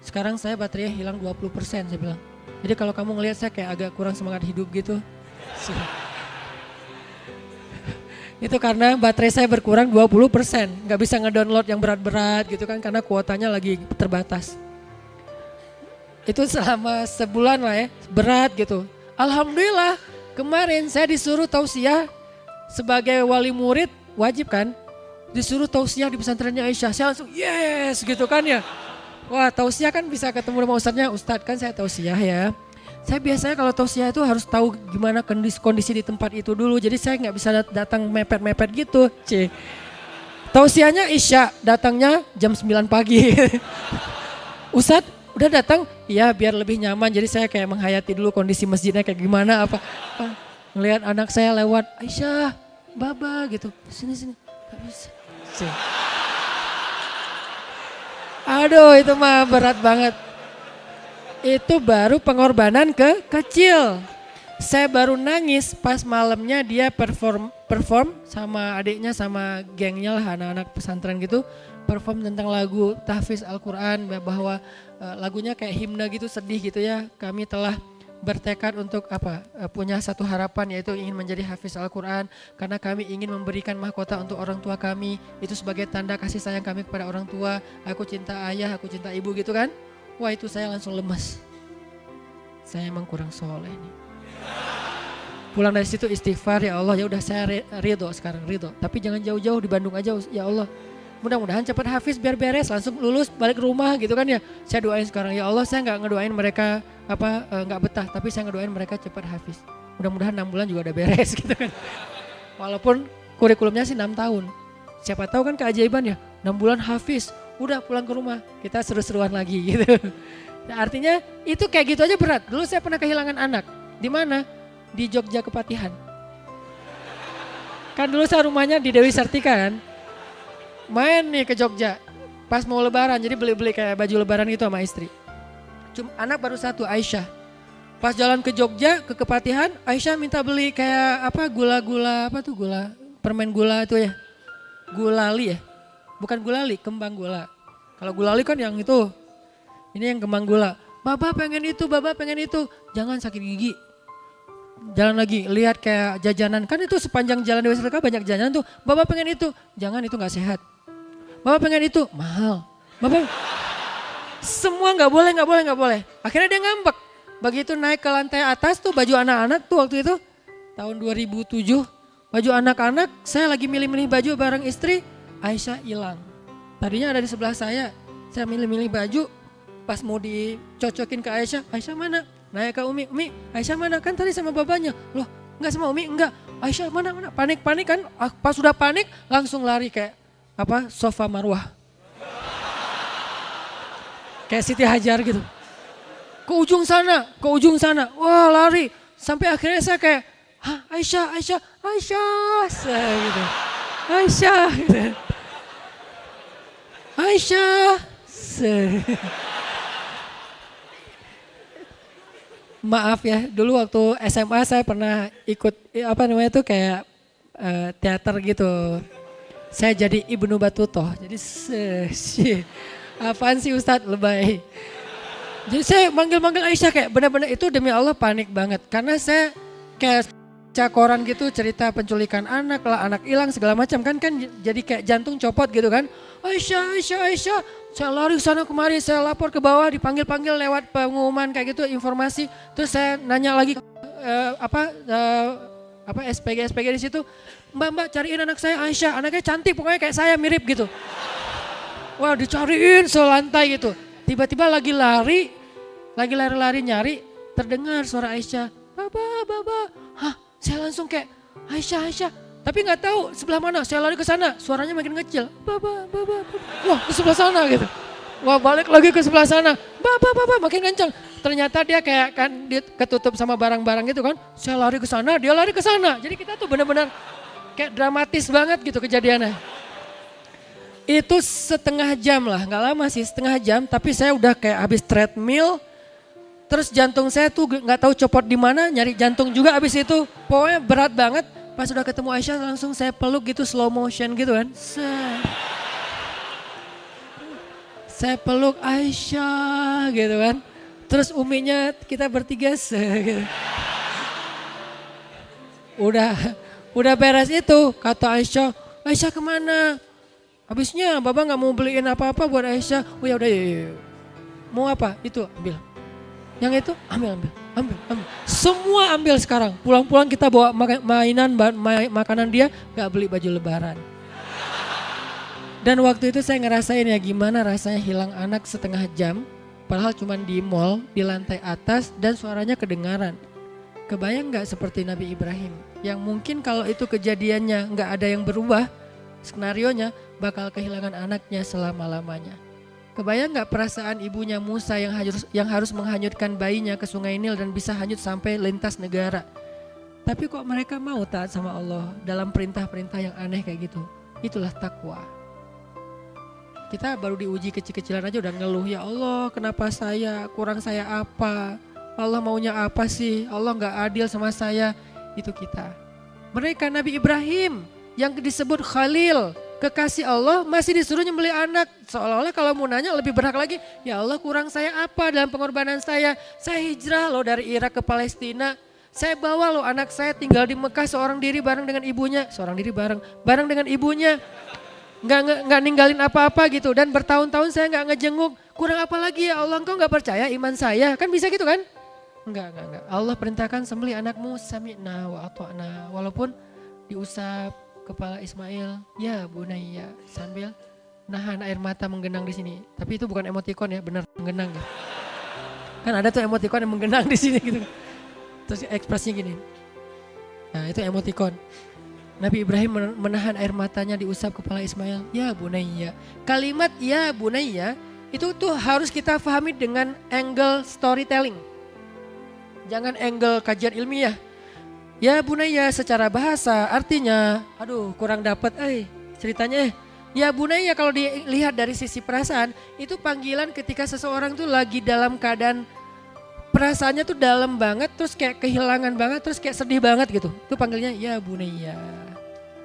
Sekarang saya baterainya hilang 20% saya bilang. Jadi kalau kamu ngelihat saya kayak agak kurang semangat hidup gitu. Itu karena baterai saya berkurang 20%. Gak bisa ngedownload yang berat-berat gitu kan karena kuotanya lagi terbatas. Itu selama sebulan lah ya, berat gitu. Alhamdulillah kemarin saya disuruh tausiah sebagai wali murid, wajib kan? Disuruh tausiah di pesantrennya Aisyah, saya langsung yes gitu kan ya. Wah tausiah kan bisa ketemu sama ustadznya, ustadz kan saya tausiah ya. Saya biasanya kalau tausiah itu harus tahu gimana kondisi di tempat itu dulu, jadi saya nggak bisa datang mepet-mepet gitu. Tausiahnya Isya, datangnya jam 9 pagi. Ustadz udah datang? Iya biar lebih nyaman, jadi saya kayak menghayati dulu kondisi masjidnya kayak gimana apa. Ngelihat anak saya lewat, Aisyah, Baba gitu, sini, gak bisa. Aduh itu mah berat banget. Itu baru pengorbanan kecil. Saya baru nangis pas malamnya dia perform sama adiknya sama gengnya lah anak-anak pesantren gitu. Perform tentang lagu tahfiz Al-Quran bahwa lagunya kayak himne gitu sedih gitu ya. Kami telah bertekad untuk punya satu harapan yaitu ingin menjadi hafiz Al-Quran karena kami ingin memberikan mahkota untuk orang tua kami, itu sebagai tanda kasih sayang kami kepada orang tua. Aku cinta ayah, aku cinta ibu gitu kan. Wah itu saya langsung lemas, saya emang kurang soleh nih. Pulang dari situ istighfar, ya Allah ya udah saya ridho sekarang, ridho, tapi jangan jauh-jauh di Bandung aja ya Allah. Mudah-mudahan cepat hafiz biar beres langsung lulus balik ke rumah gitu kan ya. Saya doain sekarang ya Allah, saya nggak ngedoain mereka nggak betah, tapi saya ngedoain mereka cepat hafiz. Mudah-mudahan 6 bulan juga udah beres gitu kan. Walaupun kurikulumnya sih 6 tahun. Siapa tahu kan keajaiban ya, 6 bulan hafiz, udah pulang ke rumah kita seru-seruan lagi gitu. Nah, artinya itu kayak gitu aja berat. Dulu saya pernah kehilangan anak. Di mana? Di Jogja Kepatihan. Kan dulu saya rumahnya di Dewi Sartika kan. Main nih ke Jogja. Pas mau lebaran, jadi beli-beli kayak baju lebaran gitu sama istri. Cuma anak baru satu, Aisyah. Pas jalan ke Jogja, ke Kepatihan, Aisyah minta beli kayak apa gula-gula, apa tuh gula, permen gula itu ya. Gulali ya. Bukan gulali, kembang gula. Kalau gulali kan yang itu. Ini yang kembang gula. Baba pengen itu, baba pengen itu. Jangan sakit gigi. Jalan lagi, lihat kayak jajanan. Kan itu sepanjang jalan Dewi Sartika banyak jajanan tuh. Baba pengen itu. Jangan, itu gak sehat. Baba pengen itu, mahal. Baba, semua gak boleh, gak boleh, gak boleh. Akhirnya dia ngambek. Begitu naik ke lantai atas tuh baju anak-anak tuh waktu itu. Tahun 2007. Baju anak-anak, saya lagi milih-milih baju bareng istri. Aisyah hilang. Tadinya ada di sebelah saya. Saya milih-milih baju. Pas mau dicocokin ke Aisyah, Aisyah mana? Nanya ke Umi, Umi Aisyah mana? Kan tadi sama babanya. Loh enggak sama Umi, enggak. Aisyah mana? Panik-panik kan. Pas sudah panik langsung lari kayak apa Sofa Marwah. Kayak Siti Hajar gitu. Ke ujung sana, ke ujung sana. Wah lari. Sampai akhirnya saya kayak, hah Aisyah, Aisyah, Aisyah. Saya gitu. Aisyah gitu. Aisyah. Maaf ya, dulu waktu SMA saya pernah ikut apa namanya itu kayak teater gitu. Saya jadi Ibnu Batutoh. Jadi apaan sih Ustadz lebay. Jadi saya manggil-manggil Aisyah kayak benar-benar itu demi Allah panik banget. Karena saya kayak koran gitu cerita penculikan anak lah, anak hilang segala macam kan jadi kayak jantung copot gitu kan. Aisyah, Aisyah, Aisyah. Saya lari sana kemari, saya lapor ke bawah, dipanggil-panggil lewat pengumuman kayak gitu informasi. Terus saya nanya lagi SPG di situ. Mbak cariin anak saya Aisyah, anaknya cantik pokoknya kayak saya mirip gitu. Wah dicariin selantai gitu. Tiba-tiba lagi lari nyari, terdengar suara Aisyah. Baba. Hah, saya langsung kayak Aisyah. Tapi nggak tahu sebelah mana, saya lari ke sana, suaranya makin kecil. Baba. Wah, ke sebelah sana gitu. Wah, balik lagi ke sebelah sana. Baba, makin kencang. Ternyata dia kayak kan ketutup sama barang-barang gitu kan. Saya lari ke sana, dia lari ke sana. Jadi kita tuh benar-benar kayak dramatis banget gitu kejadiannya. Itu setengah jam lah, nggak lama sih, setengah jam. Tapi saya udah kayak habis treadmill. Terus jantung saya tuh nggak tahu copot di mana, nyari jantung juga habis itu. Pokoknya berat banget. Pas udah ketemu Aisyah langsung saya peluk gitu slow motion gitu kan. Saya peluk Aisyah gitu kan. Terus uminya kita bertiga gitu. Udah beres itu kata Aisyah kemana? Habisnya Baba gak mau beliin apa-apa buat Aisyah. Oh ya udah ya. Mau apa? Itu ambil. Yang itu ambil. Semua ambil sekarang. Pulang-pulang kita bawa makanan dia, gak beli baju lebaran. Dan waktu itu saya ngerasain ya gimana rasanya hilang anak setengah jam. Padahal cuma di mall, di lantai atas dan suaranya kedengaran. Kebayang gak seperti Nabi Ibrahim? Yang mungkin kalau itu kejadiannya gak ada yang berubah, skenarionya bakal kehilangan anaknya selama-lamanya. Kebayang gak perasaan ibunya Musa yang harus menghanyutkan bayinya ke sungai Nil dan bisa hanyut sampai lintas negara. Tapi kok mereka mau taat sama Allah dalam perintah-perintah yang aneh kayak gitu. Itulah takwa. Kita baru diuji kecil-kecilan aja udah ngeluh, ya Allah kenapa kurang saya apa? Allah maunya apa sih? Allah gak adil sama saya. Itu kita. Mereka Nabi Ibrahim yang disebut Khalil. Kekasih Allah masih disuruh nyembelih anak. Seolah-olah kalau mau nanya lebih berhak lagi. Ya Allah kurang saya apa dalam pengorbanan saya. Saya hijrah loh dari Irak ke Palestina. Saya bawa loh anak saya tinggal di Mekah seorang diri bareng dengan ibunya. Seorang diri bareng dengan ibunya. Nggak ninggalin apa-apa gitu. Dan bertahun-tahun saya nggak ngejenguk. Kurang apa lagi ya Allah, engkau nggak percaya iman saya. Kan bisa gitu kan? Enggak. Allah perintahkan sembelih anakmu sami'na wa ata'na. Walaupun diusap kepala Ismail, ya bunayya, sambil nahan air mata menggenang di sini. Tapi itu bukan emoticon ya, benar menggenang ya. Kan ada tuh emoticon yang menggenang di sini gitu. Terus ekspresinya gini. Nah itu emoticon. Nabi Ibrahim menahan air matanya diusap kepala Ismail, ya bunayya. Kalimat ya bunayya itu tuh harus kita pahami dengan angle storytelling. Jangan angle kajian ilmiah. Ya bunaya secara bahasa artinya, aduh kurang dapat ceritanya. Ya bunaya kalau dilihat dari sisi perasaan, itu panggilan ketika seseorang tuh lagi dalam keadaan perasaannya tuh dalam banget, terus kayak kehilangan banget, terus kayak sedih banget gitu. Itu panggilnya ya bunaya.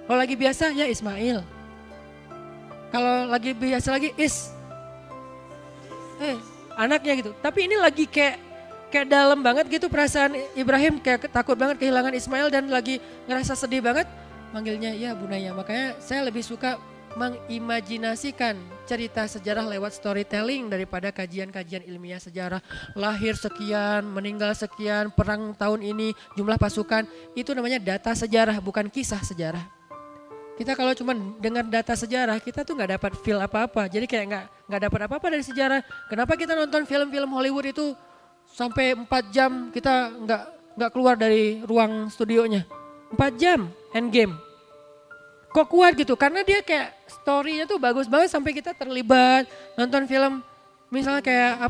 Kalau lagi biasa ya Ismail. Kalau lagi biasa lagi anaknya gitu. Tapi ini lagi kayak dalam banget gitu perasaan Ibrahim, kayak takut banget kehilangan Ismail dan lagi ngerasa sedih banget, manggilnya ya bunaya. Makanya saya lebih suka mengimajinasikan cerita sejarah lewat storytelling daripada kajian-kajian ilmiah sejarah. Lahir sekian, meninggal sekian, perang tahun ini, jumlah pasukan, itu namanya data sejarah, bukan kisah sejarah. Kita kalau cuma dengar data sejarah, kita tuh nggak dapat feel apa-apa. Jadi kayak nggak dapat apa-apa dari sejarah. Kenapa kita nonton film-film Hollywood itu sampai 4 jam kita nggak keluar dari ruang studionya? 4 jam, Endgame. Kok kuat gitu? Karena dia kayak story-nya tuh bagus banget sampai kita terlibat nonton film misalnya kayak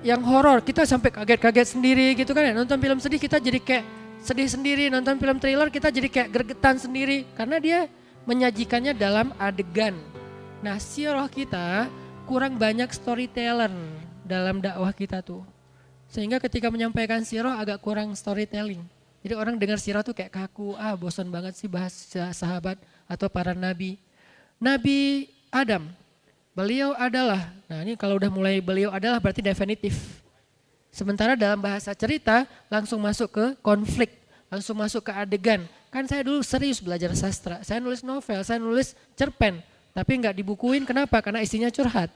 yang horor, kita sampai kaget-kaget sendiri gitu kan ya. Nonton film sedih kita jadi kayak sedih sendiri, nonton film thriller kita jadi kayak gregetan sendiri karena dia menyajikannya dalam adegan. Nah, sirah kita kurang banyak storyteller dalam dakwah kita tuh. Sehingga ketika menyampaikan sirah agak kurang storytelling. Jadi orang dengar sirah tuh kayak kaku, bosan banget sih bahas sahabat atau para nabi. Nabi Adam, beliau adalah, nah ini kalau udah mulai beliau adalah berarti definitif. Sementara dalam bahasa cerita langsung masuk ke konflik, langsung masuk ke adegan. Kan saya dulu serius belajar sastra, saya nulis novel, saya nulis cerpen. Tapi nggak dibukuin, kenapa? Karena isinya curhat.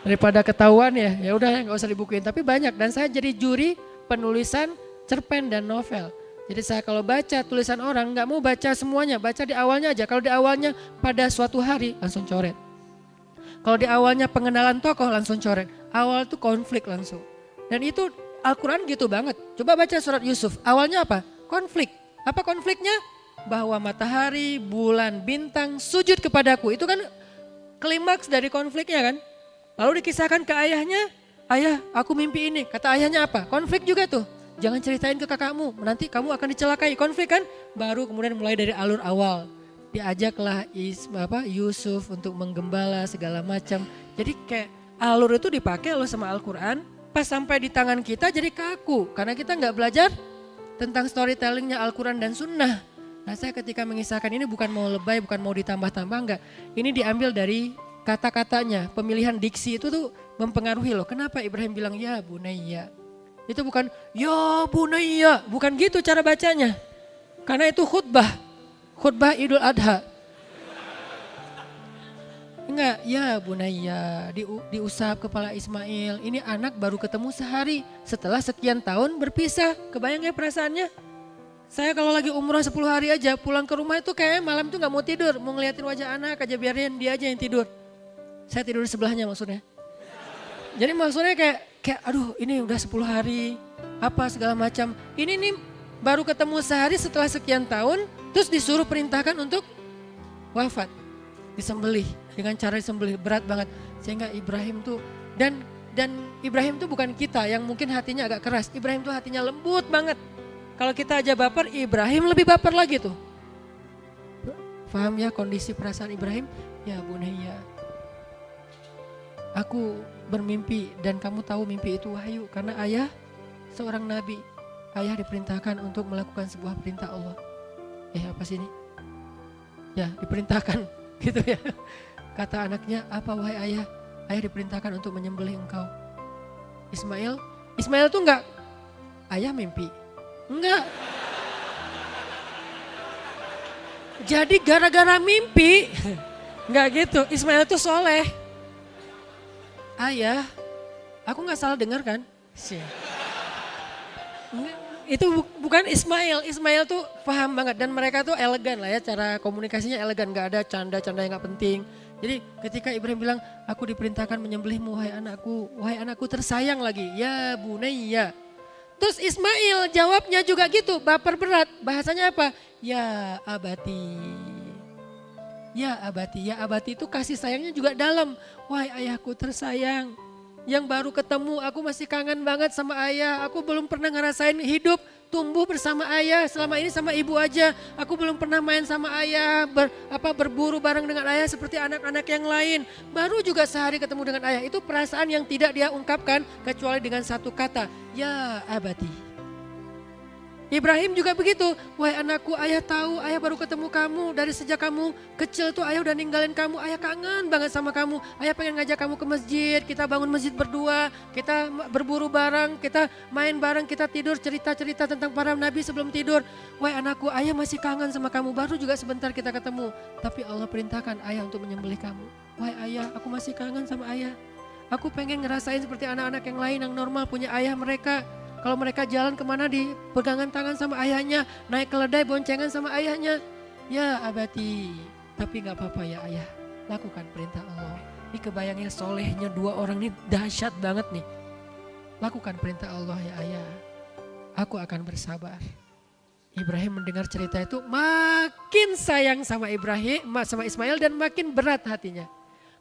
Daripada ketahuan ya udah nggak usah dibukuin. Tapi banyak dan saya jadi juri penulisan cerpen dan novel. Jadi saya kalau baca tulisan orang nggak mau baca semuanya, baca di awalnya aja. Kalau di awalnya pada suatu hari langsung coret. Kalau di awalnya pengenalan tokoh langsung coret. Awal tuh konflik langsung. Dan itu Al-Quran gitu banget. Coba baca surat Yusuf. Awalnya apa? Konflik. Apa konfliknya? Bahwa matahari, bulan, bintang sujud kepadaku. Itu kan klimaks dari konfliknya kan. Lalu dikisahkan ke ayahnya. Ayah, aku mimpi ini. Kata ayahnya apa? Konflik juga tuh. Jangan ceritain ke kakakmu, nanti kamu akan dicelakai. Konflik kan? Baru kemudian mulai dari alur awal. Diajaklah Yusuf untuk menggembala segala macam. Jadi kayak alur itu dipakai loh sama Al-Quran. Pas sampai di tangan kita jadi kaku. Karena kita nggak belajar tentang storytellingnya Al-Quran dan Sunnah. Nah saya ketika mengisahkan ini bukan mau lebay, bukan mau ditambah-tambah, enggak. Ini diambil dari kata-katanya, pemilihan diksi itu tuh mempengaruhi loh. Kenapa Ibrahim bilang ya bunayya? Itu bukan ya bunayya, bukan gitu cara bacanya. Karena itu khutbah Idul Adha. Enggak, ya bunayya, diusap kepala Ismail. Ini anak baru ketemu sehari setelah sekian tahun berpisah. Kebayang ya perasaannya? Saya kalau lagi umroh 10 hari aja pulang ke rumah itu kayak malam itu gak mau tidur. Mau ngeliatin wajah anak aja, biarin dia aja yang tidur. Saya tidur di sebelahnya maksudnya. Jadi maksudnya kayak aduh ini udah 10 hari, apa segala macam. Ini nih baru ketemu sehari setelah sekian tahun, terus disuruh perintahkan untuk wafat. Disembelih, dengan cara disembelih, berat banget. Sehingga Ibrahim tuh, dan Ibrahim tuh bukan kita yang mungkin hatinya agak keras. Ibrahim tuh hatinya lembut banget. Kalau kita aja baper, Ibrahim lebih baper lagi tuh. Paham ya kondisi perasaan Ibrahim? Ya bunayya, aku bermimpi dan kamu tahu mimpi itu wahyu karena ayah seorang nabi. Ayah diperintahkan untuk melakukan sebuah perintah Allah. Apa sih ini? Ya diperintahkan gitu ya. Kata anaknya, apa wahai ayah? Ayah diperintahkan untuk menyembelih engkau. Ismail tuh enggak, ayah mimpi. Enggak. Jadi gara-gara mimpi, enggak gitu. Ismail tuh soleh. Ayah, aku nggak salah dengar kan? Itu bukan Ismail. Ismail tuh paham banget dan mereka tuh elegan lah ya, cara komunikasinya elegan, nggak ada canda-canda yang nggak penting. Jadi ketika Ibrahim bilang, aku diperintahkan menyembelihmu wahai anakku tersayang lagi, ya bunayya. Terus Ismail jawabnya juga gitu, baper berat. Bahasanya apa? Ya abati. Ya abati itu kasih sayangnya juga dalam. Wahai ayahku tersayang. Yang baru ketemu, aku masih kangen banget sama ayah. Aku belum pernah ngerasain hidup tumbuh bersama ayah. Selama ini sama ibu aja. Aku belum pernah main sama ayah, berburu bareng dengan ayah seperti anak-anak yang lain. Baru juga sehari ketemu dengan ayah. Itu perasaan yang tidak dia ungkapkan kecuali dengan satu kata, ya abati. Ibrahim juga begitu, wahai anakku, ayah tahu, ayah baru ketemu kamu dari sejak kamu kecil tuh ayah udah ninggalin kamu, ayah kangen banget sama kamu, ayah pengen ngajak kamu ke masjid, kita bangun masjid berdua, kita berburu bareng, kita main bareng, kita tidur cerita-cerita tentang para nabi sebelum tidur. Wahai anakku, ayah masih kangen sama kamu, baru juga sebentar kita ketemu, tapi Allah perintahkan ayah untuk menyembelih kamu. Wahai ayah, aku masih kangen sama ayah, aku pengen ngerasain seperti anak-anak yang lain yang normal punya ayah mereka. Kalau mereka jalan kemana dipegangan tangan sama ayahnya, naik keledai boncengan sama ayahnya. Ya abati, tapi gak apa-apa ya ayah, lakukan perintah Allah. Ini kebayangnya solehnya dua orang ini dahsyat banget nih. Lakukan perintah Allah ya ayah, aku akan bersabar. Ibrahim mendengar cerita itu makin sayang sama Ismail dan makin berat hatinya.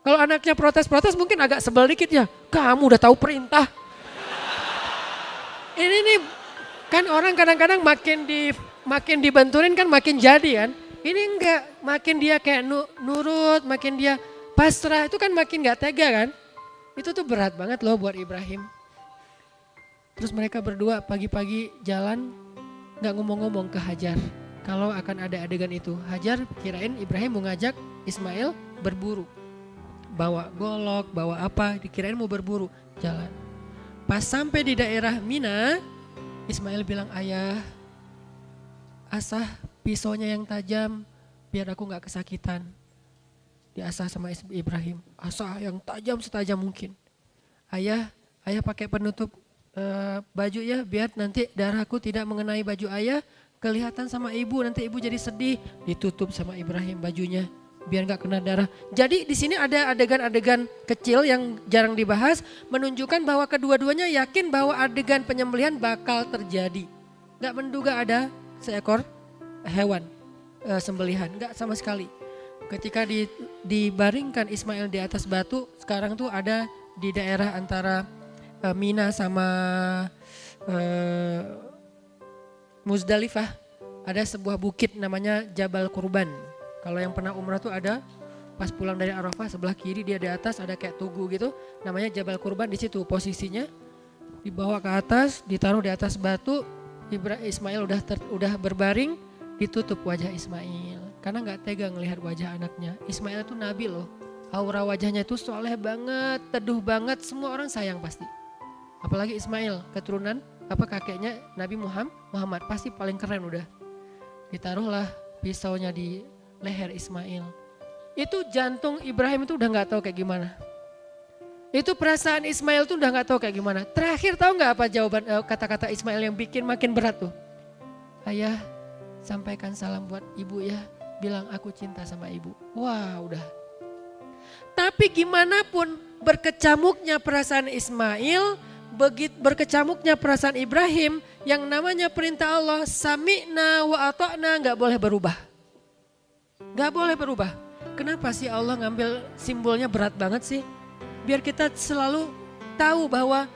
Kalau anaknya protes-protes mungkin agak sebel dikit ya, kamu udah tahu perintah. Ini nih kan orang kadang-kadang makin dibenturin kan makin jadi kan. Ini enggak, makin dia kayak nurut, makin dia pasrah itu kan makin gak tega kan. Itu tuh berat banget loh buat Ibrahim. Terus mereka berdua pagi-pagi jalan gak ngomong-ngomong ke Hajar. Kalau akan ada adegan itu, Hajar kirain Ibrahim mau ngajak Ismail berburu. Bawa golok, bawa apa, dikirain mau berburu, jalan. Pas sampai di daerah Mina, Ismail bilang, ayah, asah pisaunya yang tajam biar aku gak kesakitan. Diasah sama Ibrahim, asah yang tajam setajam mungkin. Ayah pakai penutup baju ya biar nanti darahku tidak mengenai baju ayah, kelihatan sama ibu, nanti ibu jadi sedih. Ditutup sama Ibrahim bajunya biar gak kena darah. Jadi di sini ada adegan-adegan kecil yang jarang dibahas, menunjukkan bahwa kedua-duanya yakin bahwa adegan penyembelihan bakal terjadi. Gak menduga ada seekor hewan sembelihan, gak sama sekali. Ketika dibaringkan Ismail di atas batu, sekarang tuh ada di daerah antara Mina sama Muzdalifah, ada sebuah bukit namanya Jabal Kurban. Kalau yang pernah umrah tuh ada pas pulang dari Arafah sebelah kiri dia di atas ada kayak tugu gitu, namanya Jabal Kurban. Di situ posisinya dibawa ke atas, ditaruh di atas batu. Ismail udah berbaring, ditutup wajah Ismail karena nggak tega ngelihat wajah anaknya. Ismail itu nabi loh, aura wajahnya itu soleh banget, teduh banget, semua orang sayang pasti. Apalagi Ismail keturunan kakeknya Nabi Muhammad pasti paling keren udah. Ditaruhlah pisaunya di leher Ismail. Itu jantung Ibrahim itu udah gak tahu kayak gimana. Itu perasaan Ismail tuh udah gak tahu kayak gimana. Terakhir tahu gak apa jawaban kata-kata Ismail yang bikin makin berat tuh? Ayah, sampaikan salam buat ibu ya. Bilang aku cinta sama ibu. Wah udah. Tapi gimana pun berkecamuknya perasaan Ismail, berkecamuknya perasaan Ibrahim, yang namanya perintah Allah, sami'na wa ata'na gak boleh berubah. Gak boleh berubah. Kenapa sih Allah ngambil simbolnya berat banget sih? Biar kita selalu tahu bahwa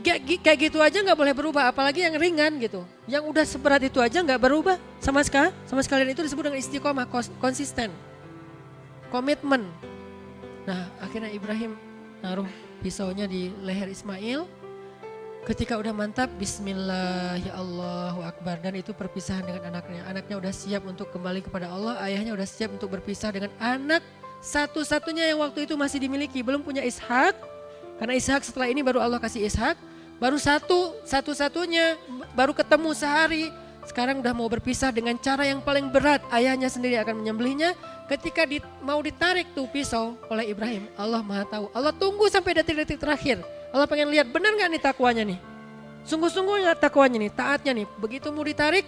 kayak gitu aja gak boleh berubah. Apalagi yang ringan gitu. Yang udah seberat itu aja gak berubah. Sama sekalian itu disebut dengan istiqomah, konsisten. Komitmen. Nah akhirnya Ibrahim naruh pisaunya di leher Ismail. Ketika udah mantap, bismillah ya Allahu Akbar. Dan itu perpisahan dengan anaknya. Anaknya udah siap untuk kembali kepada Allah. Ayahnya udah siap untuk berpisah dengan anak satu-satunya yang waktu itu masih dimiliki. Belum punya Ishak. Karena Ishak setelah ini baru Allah kasih Ishak. Baru satu-satunya. Baru ketemu sehari. Sekarang udah mau berpisah dengan cara yang paling berat. Ayahnya sendiri akan menyembelihnya. Ketika mau ditarik tuh pisau oleh Ibrahim. Allah Maha tahu. Allah tunggu sampai detik-detik terakhir. Allah pengen lihat benar gak nih takwanya nih. Sungguh-sungguh gak takwanya nih, taatnya nih. Begitu mau ditarik,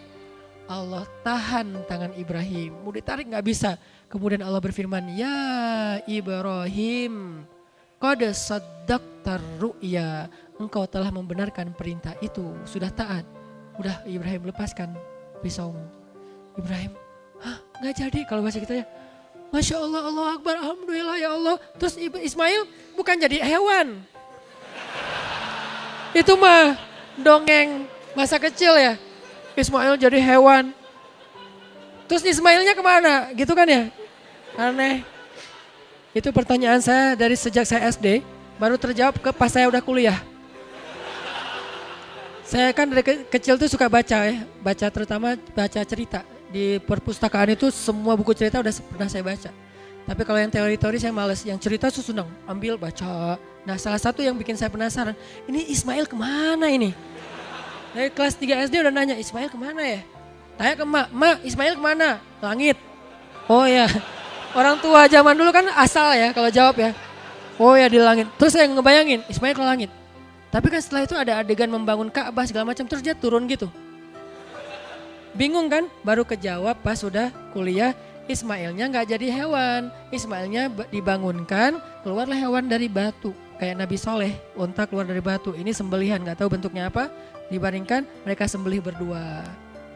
Allah tahan tangan Ibrahim. Mau ditarik gak bisa. Kemudian Allah berfirman, ya Ibrahim, qad saddaqtar ru'ya. Engkau telah membenarkan perintah itu, sudah taat. Udah Ibrahim lepaskan pisaumu. Ibrahim, gak jadi kalau bahasa kita ya. Masya Allah, Allah Akbar, Alhamdulillah ya Allah. Terus Ismail bukan jadi hewan. Itu mah dongeng masa kecil ya. Ismail jadi hewan. Terus Ismailnya kemana? Gitu kan ya? Aneh. Itu pertanyaan saya dari sejak saya SD. Baru terjawab ke pas saya udah kuliah. Saya kan dari kecil tuh suka baca ya. Baca terutama baca cerita. Di perpustakaan itu semua buku cerita udah pernah saya baca. Tapi kalau yang teori-teori saya males. Yang cerita tuh senang. Ambil baca. Nah salah satu yang bikin saya penasaran. Ini Ismail kemana ini? Dari kelas 3 SD udah nanya Ismail kemana ya? Tanya ke emak, "Mak, Ismail kemana?" "Langit." "Oh ya." Orang tua zaman dulu kan asal ya kalau jawab ya. "Oh ya di langit." Terus saya ngebayangin Ismail ke langit. Tapi kan setelah itu ada adegan membangun Ka'bah segala macam terus dia turun gitu. Bingung kan? Baru kejawab pas sudah kuliah. Ismailnya nggak jadi hewan. Ismailnya dibangunkan, keluarlah hewan dari batu. Kayak Nabi Soleh, unta keluar dari batu. Ini sembelihan, nggak tahu bentuknya apa. Dibandingkan mereka sembelih berdua.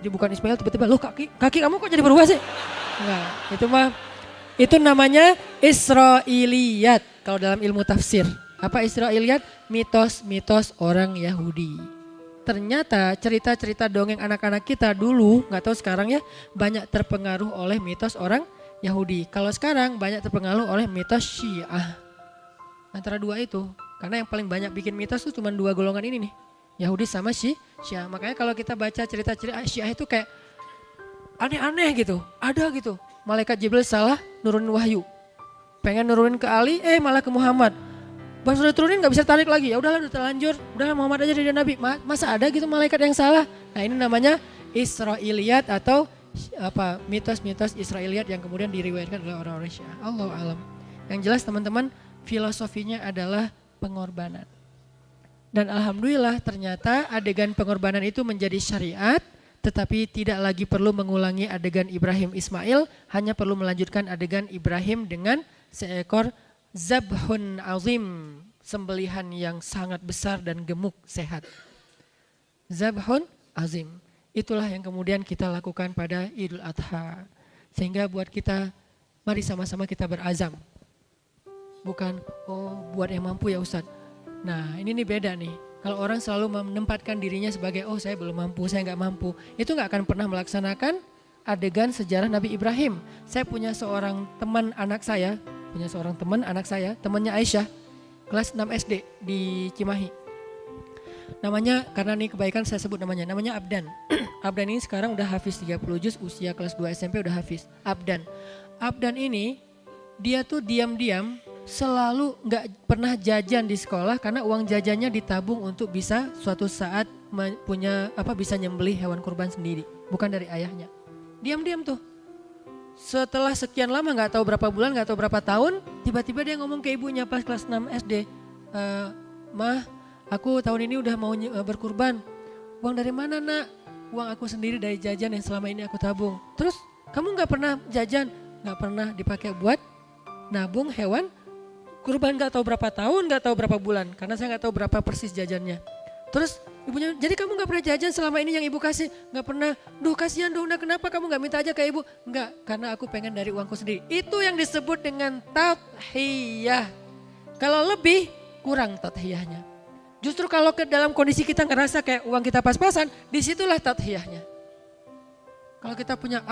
Jadi bukan Ismail tiba-tiba, "Loh kaki kamu kok jadi berubah sih?" Enggak, itu namanya Israiliyat kalau dalam ilmu tafsir. Apa Israiliyat? Mitos-mitos orang Yahudi. Ternyata cerita-cerita dongeng anak-anak kita dulu, nggak tahu sekarang ya, banyak terpengaruh oleh mitos orang Yahudi. Kalau sekarang banyak terpengaruh oleh mitos Syiah. Antara dua itu, karena yang paling banyak bikin mitos itu cuma dua golongan ini nih. Yahudi sama Syiah. Makanya kalau kita baca cerita-cerita Syiah itu kayak aneh-aneh gitu, ada gitu. Malaikat Jibril salah nurunin wahyu. Pengen nurunin ke Ali, malah ke Muhammad. Pas udah turunin gak bisa tarik lagi, ya udahlah udah terlanjur, udahlah Muhammad aja jadi nabi. Masa ada gitu malaikat yang salah? Nah ini namanya Israiliyat atau apa mitos-mitos Israiliyat yang kemudian diriwayatkan oleh orang-orang Syiah. Allahu a'lam. Yang jelas teman-teman filosofinya adalah pengorbanan. Dan alhamdulillah ternyata adegan pengorbanan itu menjadi syariat, tetapi tidak lagi perlu mengulangi adegan Ibrahim Ismail, hanya perlu melanjutkan adegan Ibrahim dengan seekor zabhun azim, sembelihan yang sangat besar dan gemuk sehat. Zabhun azim. Itulah yang kemudian kita lakukan pada Idul Adha. Sehingga buat kita, mari sama-sama kita berazam. Bukan, buat yang mampu ya Ustadz. Nah ini nih beda nih. Kalau orang selalu menempatkan dirinya sebagai, saya belum mampu, saya nggak mampu. Itu nggak akan pernah melaksanakan adegan sejarah Nabi Ibrahim. Saya punya seorang teman anak saya, temannya Aisyah, kelas 6 SD di Cimahi. Namanya, karena ini kebaikan saya sebut namanya Abdan. Abdan ini sekarang udah hafiz 30 juz, usia kelas 2 SMP udah hafiz. Abdan ini, dia tuh diam-diam selalu nggak pernah jajan di sekolah karena uang jajannya ditabung untuk bisa suatu saat bisa nyembelih hewan kurban sendiri, bukan dari ayahnya. Diam-diam tuh. Setelah sekian lama nggak tahu berapa bulan, nggak tahu berapa tahun, tiba-tiba dia ngomong ke ibunya pas kelas 6 SD, "Mah, aku tahun ini udah mau berkurban. Uang dari mana nak? Uang aku sendiri dari jajan yang selama ini aku tabung." "Terus kamu nggak pernah jajan?" "Nggak pernah dipakai buat nabung hewan kurban, nggak tahu berapa tahun, nggak tahu berapa bulan, karena saya nggak tahu berapa persis jajannya." Terus ibunya, "Jadi kamu nggak pernah jajan selama ini yang ibu kasih?" "Nggak pernah." "Duh kasihan dong, nah kenapa kamu nggak minta aja ke ibu?" "Nggak, karena aku pengen dari uangku sendiri." Itu yang disebut dengan tadhiyah. Kalau lebih, kurang tadhiyahnya. Justru kalau ke dalam kondisi kita ngerasa kayak uang kita pas-pasan, disitulah tadhiyahnya. Kalau kita punya,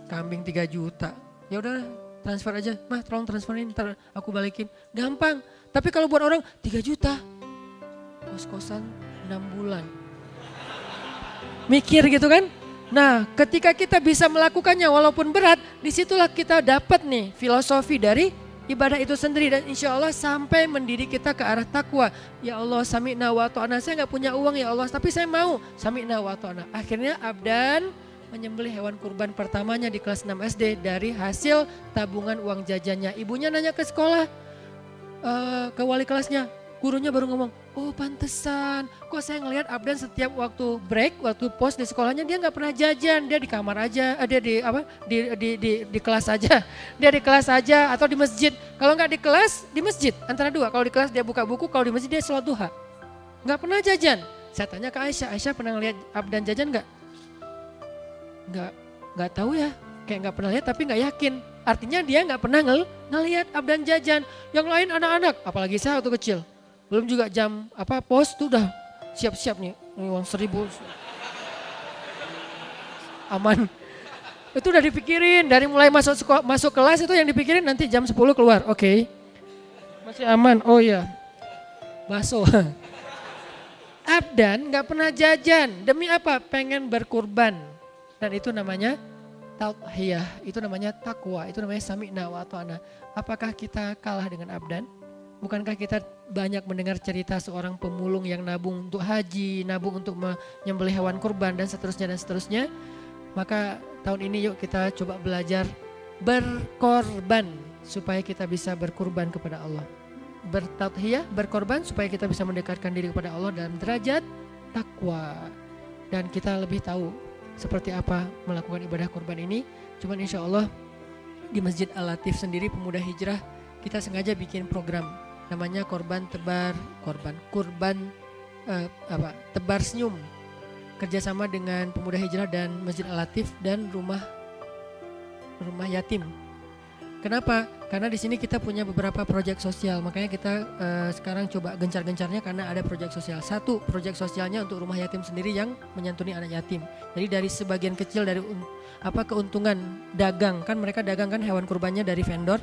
kambing 3 juta, ya udah transfer aja, "Mah tolong transferin, ntar aku balikin." Gampang. Tapi kalau buat orang 3 juta, kos-kosan 6 bulan. Mikir gitu kan? Nah ketika kita bisa melakukannya walaupun berat, disitulah kita dapat nih filosofi dari ibadah itu sendiri. Dan insya Allah sampai mendidik kita ke arah takwa. Ya Allah, sami'na wa ta'na, saya gak punya uang ya Allah, tapi saya mau sami'na wa ta'na. Akhirnya Abdan menyembelih hewan kurban pertamanya di kelas 6 SD dari hasil tabungan uang jajannya. Ibunya nanya ke sekolah, ke wali kelasnya, gurunya baru ngomong, "Oh pantesan, kok saya ngelihat Abdan setiap waktu break, waktu pos di sekolahnya dia nggak pernah jajan, dia di kamar aja, dia di kelas aja, dia di kelas aja atau di masjid. Kalau nggak di kelas, di masjid antara dua. Kalau di kelas dia buka buku, kalau di masjid dia sholat duha. Nggak pernah jajan." Saya tanya ke Aisyah pernah ngelihat Abdan jajan nggak? Nggak tahu ya, kayak nggak pernah lihat tapi nggak yakin. Artinya dia nggak pernah ngelihat Abdan jajan. Yang lain anak-anak, apalagi saya waktu kecil. Belum juga jam pos tuh udah siap-siap nih uang 1.000 aman. Itu udah dipikirin dari mulai masuk kelas itu yang dipikirin nanti jam 10 keluar. Oke. Masih aman. Oh iya. Bakso. Abdan nggak pernah jajan. Demi apa? Pengen berkurban. Dan itu namanya tauhiyah. Itu namanya takwa. Itu namanya sami'na wa ata'na. Apakah kita kalah dengan abdan? Bukankah kita banyak mendengar cerita seorang pemulung yang nabung untuk haji, nabung untuk menyembelih hewan kurban dan seterusnya dan seterusnya. Maka tahun ini yuk kita coba belajar berkorban supaya kita bisa berkurban kepada Allah. Bertauhiyah, berkorban supaya kita bisa mendekatkan diri kepada Allah dalam derajat takwa. Dan kita lebih tahu seperti apa melakukan ibadah kurban ini. Cuman insya Allah di Masjid Al-Latif sendiri Pemuda Hijrah kita sengaja bikin program namanya kurban tebar senyum, kerjasama dengan Pemuda Hijrah dan Masjid Al-Latif dan rumah yatim. Kenapa? Karena di sini kita punya beberapa proyek sosial, makanya kita sekarang coba gencar-gencarnya karena ada proyek sosial. Satu, proyek sosialnya untuk rumah yatim sendiri yang menyantuni anak yatim. Jadi dari sebagian kecil dari keuntungan dagang, kan mereka dagang kan hewan kurbannya dari vendor.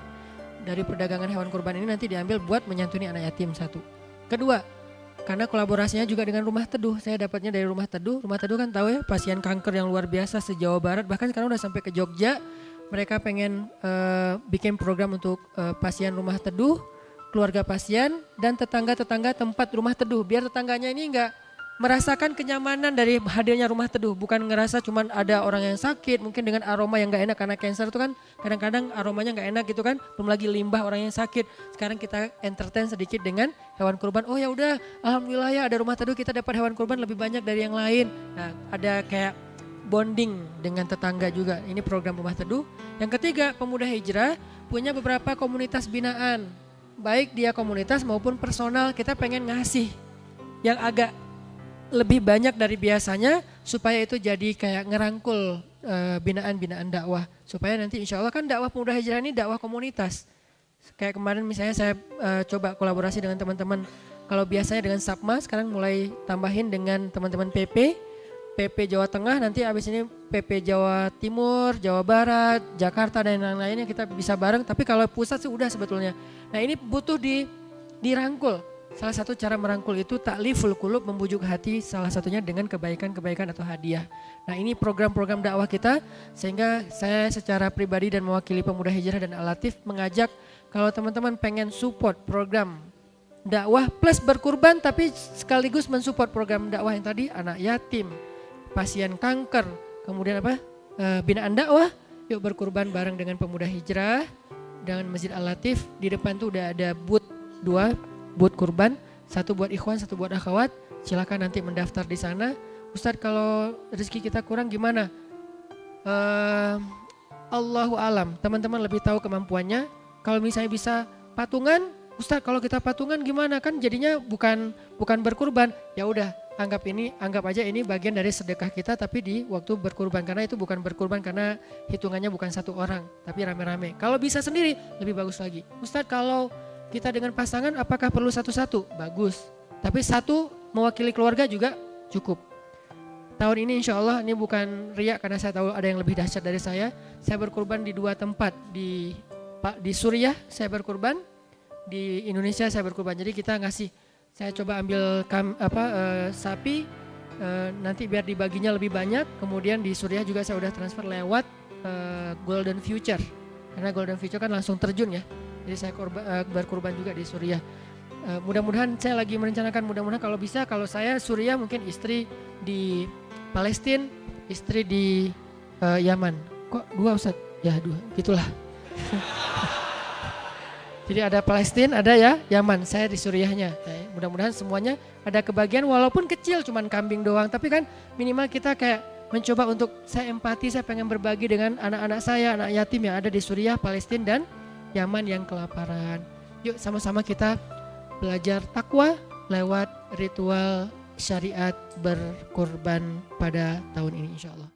Dari perdagangan hewan kurban ini nanti diambil buat menyantuni anak yatim. Satu. Kedua, karena kolaborasinya juga dengan Rumah Teduh. Saya dapatnya dari Rumah Teduh. Rumah Teduh kan tahu ya, pasien kanker yang luar biasa se-Jawa Barat, bahkan sekarang udah sampai ke Jogja. Mereka pengen bikin program untuk pasien Rumah Teduh, keluarga pasien, dan tetangga-tetangga tempat Rumah Teduh. Biar tetangganya ini enggak merasakan kenyamanan dari hadirnya Rumah Teduh. Bukan ngerasa cuman ada orang yang sakit, mungkin dengan aroma yang enggak enak. Karena cancer itu kan kadang-kadang aromanya enggak enak gitu kan. Belum lagi limbah orang yang sakit. Sekarang kita entertain sedikit dengan hewan kurban. Oh ya udah, alhamdulillah ya ada Rumah Teduh, kita dapat hewan kurban lebih banyak dari yang lain. Nah ada kayak bonding dengan tetangga juga. Ini program Rumah Teduh. Yang ketiga, Pemuda Hijrah punya beberapa komunitas binaan. Baik dia komunitas maupun personal, kita pengen ngasih yang agak lebih banyak dari biasanya supaya itu jadi kayak ngerangkul binaan-binaan dakwah. Supaya nanti insya Allah kan dakwah Pemuda Hijrah ini dakwah komunitas. Kayak kemarin misalnya saya coba kolaborasi dengan teman-teman. Kalau biasanya dengan Sapma, sekarang mulai tambahin dengan teman-teman PP Jawa Tengah, nanti abis ini PP Jawa Timur, Jawa Barat, Jakarta dan lain-lainnya kita bisa bareng. Tapi kalau pusat sih udah sebetulnya. Nah ini butuh dirangkul. Salah satu cara merangkul itu takliful qulub, membujuk hati, salah satunya dengan kebaikan-kebaikan atau hadiah. Nah ini program-program dakwah kita, sehingga saya secara pribadi dan mewakili Pemuda Hijrah dan Al-Latif mengajak kalau teman-teman pengen support program dakwah plus berkurban tapi sekaligus mensupport program dakwah yang tadi, anak yatim, pasien kanker, kemudian binaan dakwah, yuk berkurban bareng dengan Pemuda Hijrah dengan Masjid Al-Latif. Di depan tuh udah ada booth 2 buat kurban, satu buat ikhwan, satu buat akhwat. Silakan nanti mendaftar di sana. Ustadz kalau rezeki kita kurang gimana? Allahu alam, teman-teman lebih tahu kemampuannya. Kalau misalnya bisa patungan, Ustadz kalau kita patungan gimana? Kan jadinya bukan berkurban. Ya udah, anggap aja ini bagian dari sedekah kita tapi di waktu berkurban. Karena itu bukan berkurban karena hitungannya bukan satu orang, tapi rame-rame. Kalau bisa sendiri lebih bagus lagi. Ustadz kalau kita dengan pasangan apakah perlu satu-satu? Bagus. Tapi satu mewakili keluarga juga cukup. Tahun ini insya Allah ini bukan riak karena saya tahu ada yang lebih dahsyat dari saya. Saya berkurban di 2 tempat. Di Suriah saya berkurban, di Indonesia saya berkurban. Jadi kita saya coba ambil sapi, nanti biar dibaginya lebih banyak. Kemudian di Suriah juga saya udah transfer lewat Golden Future. Karena Golden Future kan langsung terjun ya. Jadi saya berkurban juga di Suriah. Mudah-mudahan saya lagi merencanakan, mudah-mudahan kalau bisa, kalau saya Suriah mungkin istri di Palestina, istri di Yaman. Kok 2 Ustaz? Ya 2, gitulah. Jadi ada Palestina, ada ya Yaman, saya di Suriahnya. Mudah-mudahan semuanya ada kebagian walaupun kecil, cuman kambing doang. Tapi kan minimal kita kayak mencoba untuk saya empati, saya pengen berbagi dengan anak-anak saya, anak yatim yang ada di Suriah, Palestina dan Yaman yang kelaparan. Yuk sama-sama kita belajar takwa lewat ritual syariat berkurban pada tahun ini insya Allah.